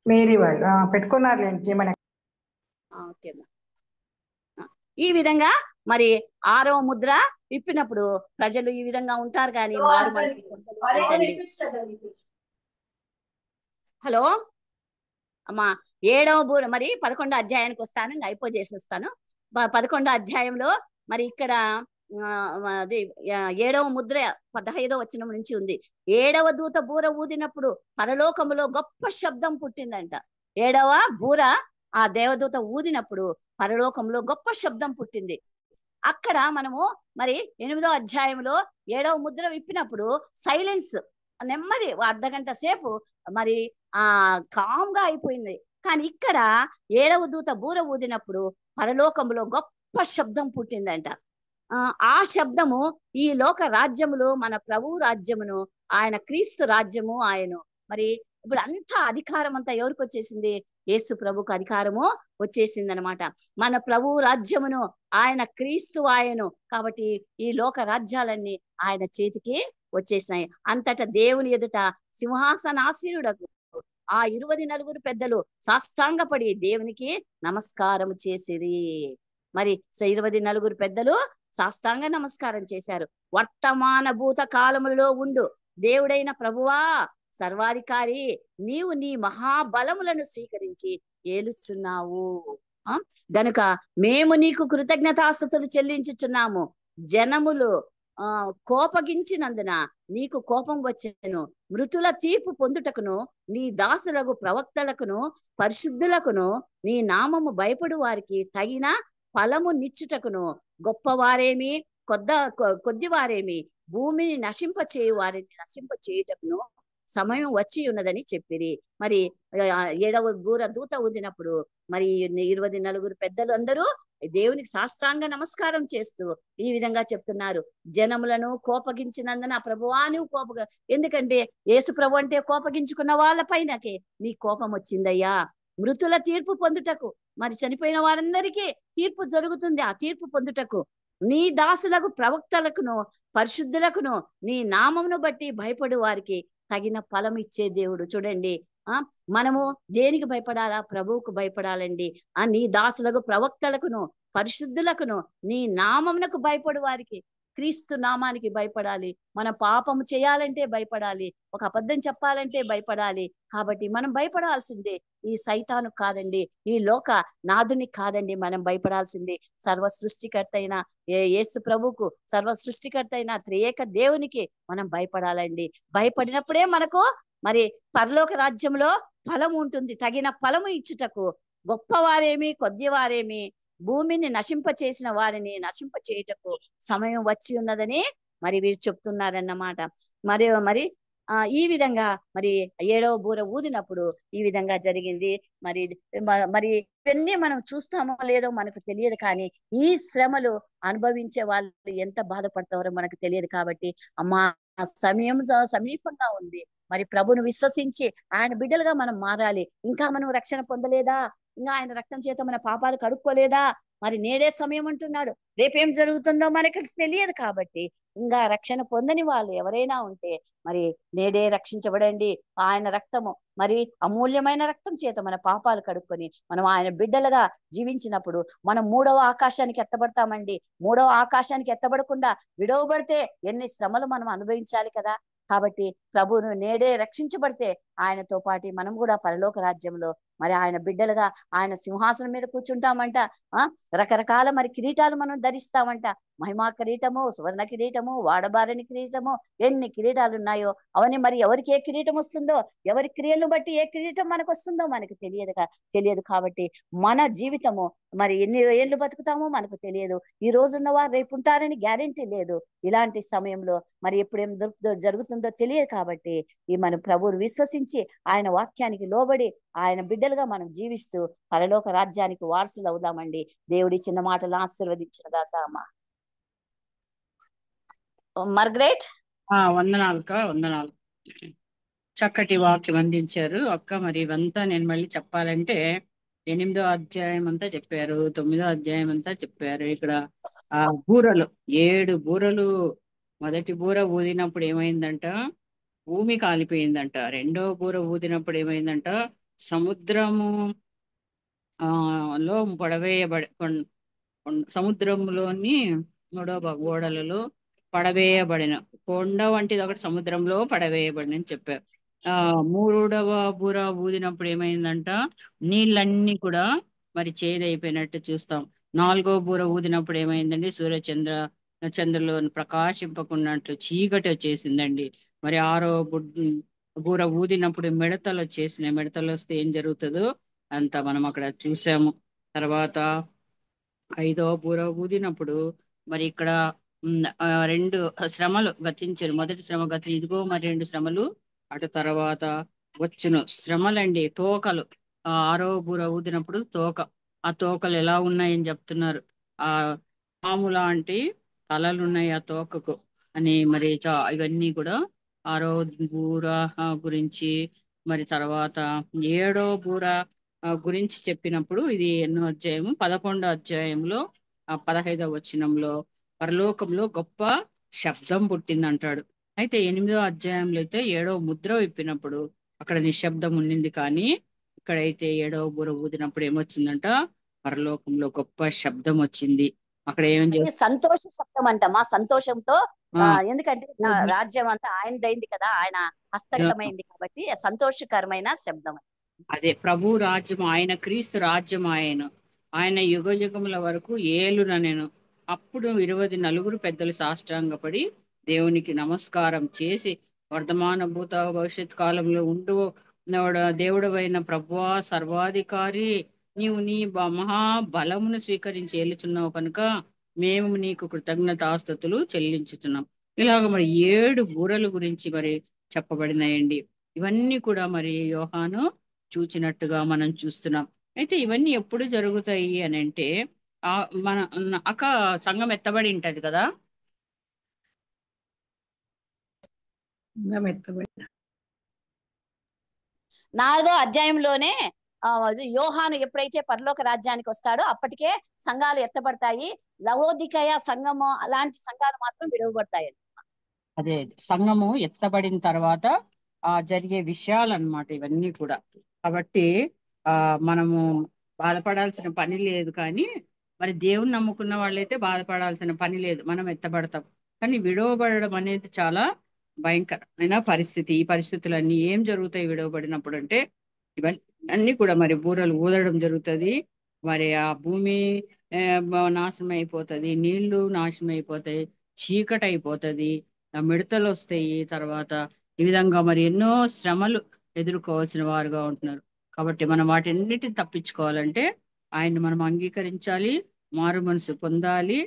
మేరీ వాళ్ళు పెట్టుకున్నారు. ఈ విధంగా మరి 6వ ముద్ర విప్పినప్పుడు ప్రజలు ఈ విధంగా ఉంటారు కానీ మారు మనసు పొందలేదండి. హలో అమ్మా, 7వ బూర మరి 11వ అధ్యాయానికి వస్తాను, ఇంకా అయిపోజేసేస్తాను. 11వ అధ్యాయంలో మరి ఇక్కడ అది 7వ ముద్ర 15వ వచనం నుంచి ఉంది. 7వ దూత బూర ఊదినప్పుడు పరలోకములో గొప్ప శబ్దం పుట్టిందంట. 7వ బూర ఆ దేవదూత ఊదినప్పుడు పరలోకంలో గొప్ప శబ్దం పుట్టింది. అక్కడ మనము మరి 8వ అధ్యాయంలో 7వ ముద్ర విప్పినప్పుడు సైలెన్స్, నెమ్మది, అర్ధగంట సేపు మరి కామ్గా అయిపోయింది. కానీ ఇక్కడ 7వ దూత బూర ఊదినప్పుడు పరలోకంలో గొప్ప శబ్దం పుట్టిందంట. ఆ శబ్దము ఈ లోక రాజ్యములు, మన ప్రభు రాజ్యమును, ఆయన క్రీస్తు రాజ్యము ఆయన. మరి ఇప్పుడు అంతా అధికారం అంతా ఎవరికి వచ్చేసింది? యేసు ప్రభుకు అధికారము వచ్చేసింది అనమాట. మన ప్రభు రాజ్యమును, ఆయన క్రీస్తు ఆయను. కాబట్టి ఈ లోక రాజ్యాలన్నీ ఆయన చేతికి వచ్చేసినాయి. అంతటా దేవుని ఎదుట సింహాసనాసీనుడకు ఆ 24 పెద్దలు సాష్టాంగపడి దేవునికి నమస్కారం చేసిరి. మరి 24 పెద్దలు సాష్టాంగ నమస్కారం చేశారు. వర్తమాన భూత కాలములలో ఉండు దేవుడైన ప్రభువా, సర్వాధికారి, నీవు నీ మహాబలములను స్వీకరించి ఏలుచున్నావు గనుక మేము నీకు కృతజ్ఞతాస్తుతులు చెల్లించుచున్నాము. జనములు కోపగించినందున నీకు కోపం వచ్చెను. మృతుల తీర్పు పొందుటకును, నీ దాసులకు ప్రవక్తలకును పరిశుద్ధులకును, నీ నామము భయపడు వారికి తగిన ఫలము నిచ్చుటకును, గొప్పవారేమి కొద్దివారేమి భూమిని నశింపచేయు వారిని నశింపచేయుటకును సమయం వచ్చి ఉన్నదని చెప్పిరి. మరి 7వ బూర దూత ఊదినప్పుడు మరి 24 పెద్దలు అందరూ దేవునికి సాష్టాంగ నమస్కారం చేస్తూ ఈ విధంగా చెప్తున్నారు. జనములను కోపగించినందున ప్రభువా నువ్వు ఎందుకంటే యేసు ప్రభు అంటే కోపగించుకున్న వాళ్ళ పైనకే నీ కోపం వచ్చిందయ్యా. మృతుల తీర్పు పొందుటకు, మరి చనిపోయిన వారందరికీ తీర్పు జరుగుతుంది. ఆ తీర్పు పొందుటకు నీ దాసులకు ప్రవక్తలకును పరిశుద్ధులకును నీ నామమును బట్టి భయపడు వారికి తగిన ఫలం ఇచ్చే దేవుడు. చూడండి, మనము దేనికి భయపడాలా? ప్రభువుకు భయపడాలండి. నీ దాసులకు ప్రవక్తలకును పరిశుద్ధులకును నీ నామమునకు భయపడు వారికి, క్రీస్తు నామానికి భయపడాలి. మన పాపము చేయాలంటే భయపడాలి, ఒక అబద్ధం చెప్పాలంటే భయపడాలి. కాబట్టి మనం భయపడాల్సిందే ఈ సైతాను కాదండి, ఈ లోక నాదునికి కాదండి. మనం భయపడాల్సిందే సర్వ సృష్టికర్త అయిన యేసు ప్రభుకు, సర్వ సృష్టికర్త అయిన త్రియేక దేవునికి మనం భయపడాలండి. భయపడినప్పుడే మనకు మరి పరలోక రాజ్యంలో ఫలము ఉంటుంది. తగిన ఫలము ఇచ్చుటకు గొప్పవారేమి కొద్దివారేమి భూమిని నశింపచేసిన వారిని నశింపచేయుటకు సమయం వచ్చి ఉన్నదని మరి వీరు చెప్తున్నారన్నమాట. మరి ఈ విధంగా మరి 7వ బూర ఊదినప్పుడు ఈ విధంగా జరిగింది. మరి ఇవన్నీ మనం చూస్తామో లేదో మనకు తెలియదు, కానీ ఈ శ్రమలు అనుభవించే వాళ్ళు ఎంత బాధపడతారో మనకు తెలియదు. కాబట్టి అమ్మా, సమయం సమీపంగా ఉంది. మరి ప్రభును విశ్వసించి ఆయన బిడ్డలుగా మనం మారాలి. ఇంకా మనం రక్షణ పొందలేదా? ఇంకా ఆయన రక్తం చేత మన పాపాలు కడుక్కోలేదా? మరి నేడే సమయం అంటున్నాడు. రేపేం జరుగుతుందో మనకి తెలియదు కాబట్టి ఇంకా రక్షణ పొందని వాళ్ళు ఎవరైనా ఉంటే మరి నేడే రక్షించబడండి. ఆయన రక్తము మరి అమూల్యమైన రక్తం చేత మన పాపాలు కడుక్కొని మనం ఆయన బిడ్డలుగా జీవించినప్పుడు మనం 3వ ఆకాశానికి ఎత్తబడతామండి. 3వ ఆకాశానికి ఎత్తబడకుండా విడవబడితే ఎన్ని శ్రమలు మనం అనుభవించాలి కదా. కాబట్టి ప్రభువును నేడే రక్షించబడితే ఆయనతో పాటు మనం కూడా పరలోక రాజ్యంలో మరి ఆయన బిడ్డలుగా ఆయన సింహాసనం మీద కూర్చుంటామంట. రకరకాల మరి కిరీటాలు మనం ధరిస్తామంట. మహిమా కిరీటము, సువర్ణ కిరీటము, వాడబారని కిరీటము, ఎన్ని కిరీటాలు ఉన్నాయో అవన్నీ మరి ఎవరికి ఏ కిరీటం వస్తుందో, ఎవరి క్రియలను బట్టి ఏ కిరీటం మనకు వస్తుందో మనకు తెలియదు. కాబట్టి మన జీవితము మరి ఎన్ని ఏళ్ళు బతుకుతామో మనకు తెలియదు. ఈ రోజున్న వారు రేపు ఉంటారని గ్యారెంటీ లేదు. ఇలాంటి సమయంలో మరి ఎప్పుడేం జరుగుతుందో తెలియదు. కాబట్టి ఈ మన ప్రభువును విశ్వసించి ఆయన వాక్యానికి లోబడి ఆయన బిడ్డలుగా మనం జీవిస్తూ పరలోక రాజ్యానికి వారసులు అవుదామండి. దేవుడి చిన్న మాటలు ఆశీర్వదించిన దాకా అమ్మ మార్గరెట్. వందనాలు. చక్కటి వాక్యం అందించారు అక్క. మరి ఇవంతా నేను మళ్ళీ చెప్పాలంటే 8వ అధ్యాయం అంతా చెప్పారు, 9వ అధ్యాయం అంతా చెప్పారు. ఇక్కడ ఆ బూరలు 7 బూరలు, మొదటి బూర ఊదినప్పుడు ఏమైందంట? భూమి కాలిపోయిందంట. 2వ బూర ఊదినప్పుడు ఏమైందంట? సముద్రము లో పడవేయబడి సముద్రంలోని 3వ ఓడలలో పడవేయబడిన కొండ వంటిది ఒకటి సముద్రంలో పడవేయబడిన అని చెప్పారు. 3వ బూర ఊదినప్పుడు ఏమైందంట? నీళ్ళన్నీ కూడా మరి చేదైపోయినట్టు చూస్తాం. 4వ బూర ఊదినప్పుడు ఏమైందండి? చంద్రులో ప్రకాశింపకున్నట్లు చీకటి వచ్చేసిందండి. మరి 6వ బూర ఊదినప్పుడు మిడతలు వచ్చేసినాయి. మిడతలు వస్తే ఏం జరుగుతుందో అంతా మనం అక్కడ చూసాము. తర్వాత 5వ బూర ఊదినప్పుడు మరి ఇక్కడ 2 శ్రమలు గతించారు. మొదటి శ్రమ ఇదిగో మరి 2 శ్రమలు అటు తర్వాత వచ్చును శ్రమలండి. తోకలు 6వ బూర ఊదినప్పుడు ఆ తోకలు ఎలా ఉన్నాయని చెప్తున్నారు. ఆ పాము లాంటి తలలు ఉన్నాయి ఆ తోకకు అని. మరి ఇవన్నీ కూడా 6వ బూర గురించి. మరి తర్వాత 7వ బూర గురించి చెప్పినప్పుడు ఇది ఎన్నో అధ్యాయము? 11వ అధ్యాయంలో 15వ వచనంలో పరలోకంలో గొప్ప శబ్దం పుట్టింది అంటాడు. అయితే 8వ అధ్యాయంలో అయితే 7వ ముద్ర విప్పినప్పుడు అక్కడ నిశ్శబ్దం ఉండింది. కానీ ఇక్కడైతే 7వ బూర ఊదినప్పుడు ఏమొచ్చిందంట? పరలోకంలో గొప్ప శబ్దం వచ్చింది. అక్కడ సంతోష శబ్దం అంట. మా సంతోషంతో ఎందుకంటే రాజ్యం అంతా ఆయనదైంది కదా, ఆయన హస్తగతమైంది కాబట్టి సంతోషకరమైన శబ్దం. అదే ప్రభు రాజ్యం ఆయన, క్రీస్తు రాజ్యం ఆయన యుగ యుగముల వరకు ఏలున నేను. అప్పుడు 24 పెద్దలు సాష్టాంగపడి దేవునికి నమస్కారం చేసి వర్తమాన భూత భవిష్యత్ కాలంలో ఉండు దేవుడవైన ప్రభువా సర్వాధికారి, నీవు నీ మహాబలమును స్వీకరించి ఏలుచున్నావు కనుక మేము నీకు కృతజ్ఞతాస్తుతులు చెల్లించుతున్నాం. ఇలాగ మరి 7 బూరల గురించి మరి చెప్పబడినాయండి. ఇవన్నీ కూడా మరి యోహాను చూచినట్టుగా మనం చూస్తున్నాం. అయితే ఇవన్నీ ఎప్పుడు జరుగుతాయి అని అంటే మన అక్క సంఘం ఎత్తబడి ఉంటది కదా. 4వ అధ్యాయంలోనే యోహాను ఎప్పుడైతే పరలోక రాజ్యానికి వస్తాడో అప్పటికే సంఘాలు ఎత్తబడతాయి. లవోదికయ సంఘము అలాంటి సంఘాలు మాత్రం విడవబడతాయి. అదే సంఘము ఎత్తబడిన తర్వాత జరిగే విషయాలు అన్నమాట ఇవన్నీ కూడా. కాబట్టి మనము బాధపడాల్సిన పని లేదు. కానీ మరి దేవుని నమ్ముకున్న వాళ్ళైతే బాధపడాల్సిన పని లేదు, మనం ఎత్తబడతాం. కానీ విడవబడడం అనేది చాలా భయంకరమైన పరిస్థితి. ఈ పరిస్థితులన్నీ ఏం జరుగుతాయి విడవబడినప్పుడు అంటే ఇవన్నీ కూడా మరి బూరలు ఊదడం జరుగుతుంది. మరి ఆ భూమి నాశనం అయిపోతుంది, నీళ్లు నాశనం అయిపోతాయి, చీకటి అయిపోతుంది, మిడతలు వస్తాయి. తర్వాత ఈ విధంగా మరి ఎన్నో శ్రమలు ఎదుర్కోవాల్సిన వారుగా ఉంటున్నారు. కాబట్టి మనం వాటిన్నిటిని తప్పించుకోవాలంటే ఆయన్ని మనం అంగీకరించాలి, మారు మనసు పొందాలి.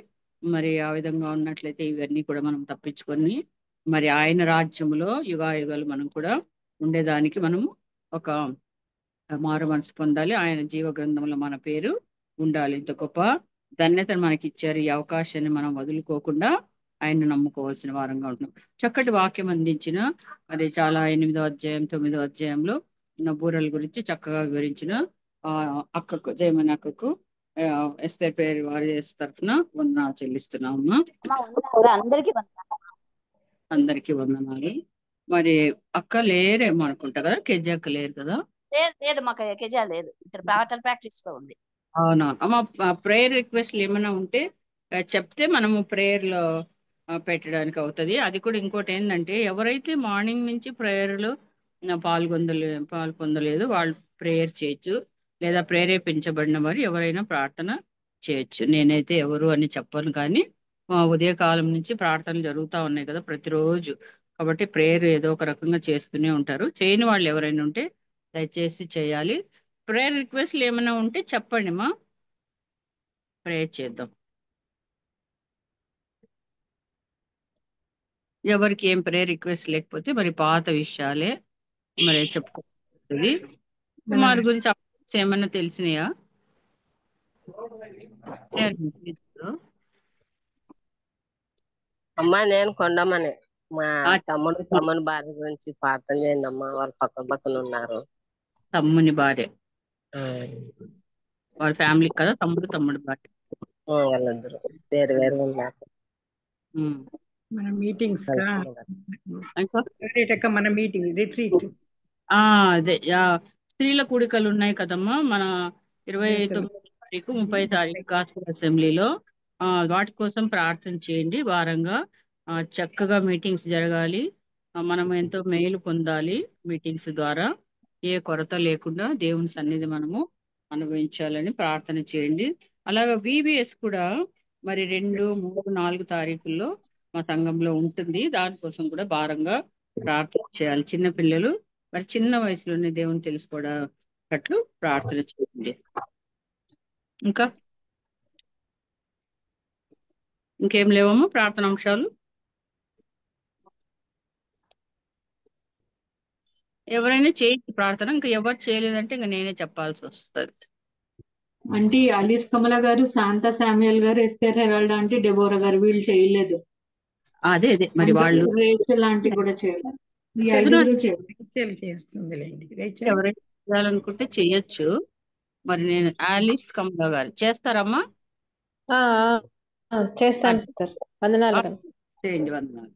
మరి ఆ విధంగా ఉన్నట్లయితే ఇవన్నీ కూడా మనం తప్పించుకొని మరి ఆయన రాజ్యంలో యుగాయుగాలు మనం కూడా ఉండేదానికి మనము ఒక మారు మనసు పొందాలి. ఆయన జీవ గ్రంథంలో మన పేరు ఉండాలి. ఇంత గొప్ప ధన్యతను మనకి ఇచ్చారు. ఈ అవకాశాన్ని మనం వదులుకోకుండా ఆయన్ని నమ్ముకోవాల్సిన వారంగా ఉంటున్నాం. చక్కటి వాక్యం అందించిన మరి చాలా 8వ అధ్యాయం 9వ అధ్యాయంలో బూరల గురించి చక్కగా వివరించిన అక్కకు జయమని అక్కకు ఎస్తేర్ పేరు వారి తరఫున వందనాలు చెల్లిస్తున్నామమ్మా. అమ్మా వందనాలు అందరికీ వందనాలు. అందరికీ వందనాలు. మరి అక్క లేరేమో అనుకుంటా కదా, కేజీ అక్క లేరు కదా? లేదు లేదు మాకు ఎకేజా లేదు, ఇక్కడ పాటల ప్రాక్టీస్ లో ఉంది. అవునా అమ్మ, ప్రేయర్ రిక్వెస్ట్లు ఏమైనా ఉంటే చెప్తే మనము ప్రేయర్లో పెట్టడానికి అవుతుంది. అది కూడా ఇంకోటి ఏంటంటే, ఎవరైతే మార్నింగ్ నుంచి ప్రేయర్లో పాల్పొందలేదు వాళ్ళు ప్రేయర్ చేయొచ్చు, లేదా ప్రేరేపించబడిన వారు ఎవరైనా ప్రార్థన చేయొచ్చు. నేనైతే ఎవరు అని చెప్పను, కానీ ఉదయకాలం నుంచి ప్రార్థనలు జరుగుతూ ఉన్నాయి కదా ప్రతిరోజు. కాబట్టి ప్రేయర్ ఏదో ఒక రకంగా చేస్తూనే ఉంటారు. చేయని వాళ్ళు ఎవరైనా ఉంటే దయచేసి చేయాలి. ప్రేయర్ రిక్వెస్ట్లు ఏమైనా ఉంటే చెప్పండి మా, ప్రేయర్ చేద్దాం. ఎవరికి ఏం ప్రేయర్ రిక్వెస్ట్ లేకపోతే మరి పాత విషయాలే మరి చెప్పుకోవాలి. కుమార్ గురించి updates ఏమన్నా తెలిసినాయా? అమ్మా నేను కొండమని మా తమ్ముని భార్య గురించి ప్రార్థన చేయండి అమ్మా. వాళ్ళు పక్కన ఉన్నారు. తమ్ముని భార్య వాళ్ళ ఫ్యామిలీ కదా, తమ్ముడు భార్య వాళ్ళిద్దరు వేరు వేరు ఉన్నారు. మన మీటింగ్స్ ఇంకా మన మీటింగ్ రిట్రీట్ అదే స్త్రీల కూడికలు ఉన్నాయి కదమ్మా, మన 29 తారీఖు 30 తారీఖు గాస్పుల్ అసెంబ్లీలో. వాటి కోసం ప్రార్థన చేయండి. వారంగా చక్కగా మీటింగ్స్ జరగాలి. మనం ఎంతో మేలు పొందాలి మీటింగ్స్ ద్వారా. ఏ కొరత లేకుండా దేవుని సన్నిధి మనము అనుభవించాలని ప్రార్థన చేయండి. అలాగే VBS కూడా మరి 2, 3, 4 తారీఖుల్లో మా సంఘంలో ఉంటుంది. దానికోసం కూడా భారంగా ప్రార్థన చేయాలి. చిన్న పిల్లలు మరి చిన్న వయసులోనే దేవుని తెలుసుకోవడం ప్రార్థన చేయండి. ఇంకేం లేవమ్మా ప్రార్థన అంశాలు? ఎవరైనా చేయండి ప్రార్థన. ఇంకా ఎవరు చేయలేదంటే ఇంకా నేనే చెప్పాల్సి వస్తుంది. అంటే అలీస్ కమల గారు, శాంతా శామ్యుయల్ గారు, ఎస్తేర్ హెరాల్డ్ ఆంటీ, డెబోరా గారు వీళ్ళు చేయలేదు. అదే మరి వాళ్ళు రేచల్ ఆంటీ కూడా చేయలేదు. ఈ చెబుదాం. 5 చేయలేదు. చేస్తుందిలేండి. ఎవరైనా చేయాలనుకుంటే చెయ్యొచ్చు. మరి నేను ఆలిస్ కమల గారు చేస్తారమ్మా? చేస్తాను సిస్టర్. వందనాలు. చేయండి. వందనాలు.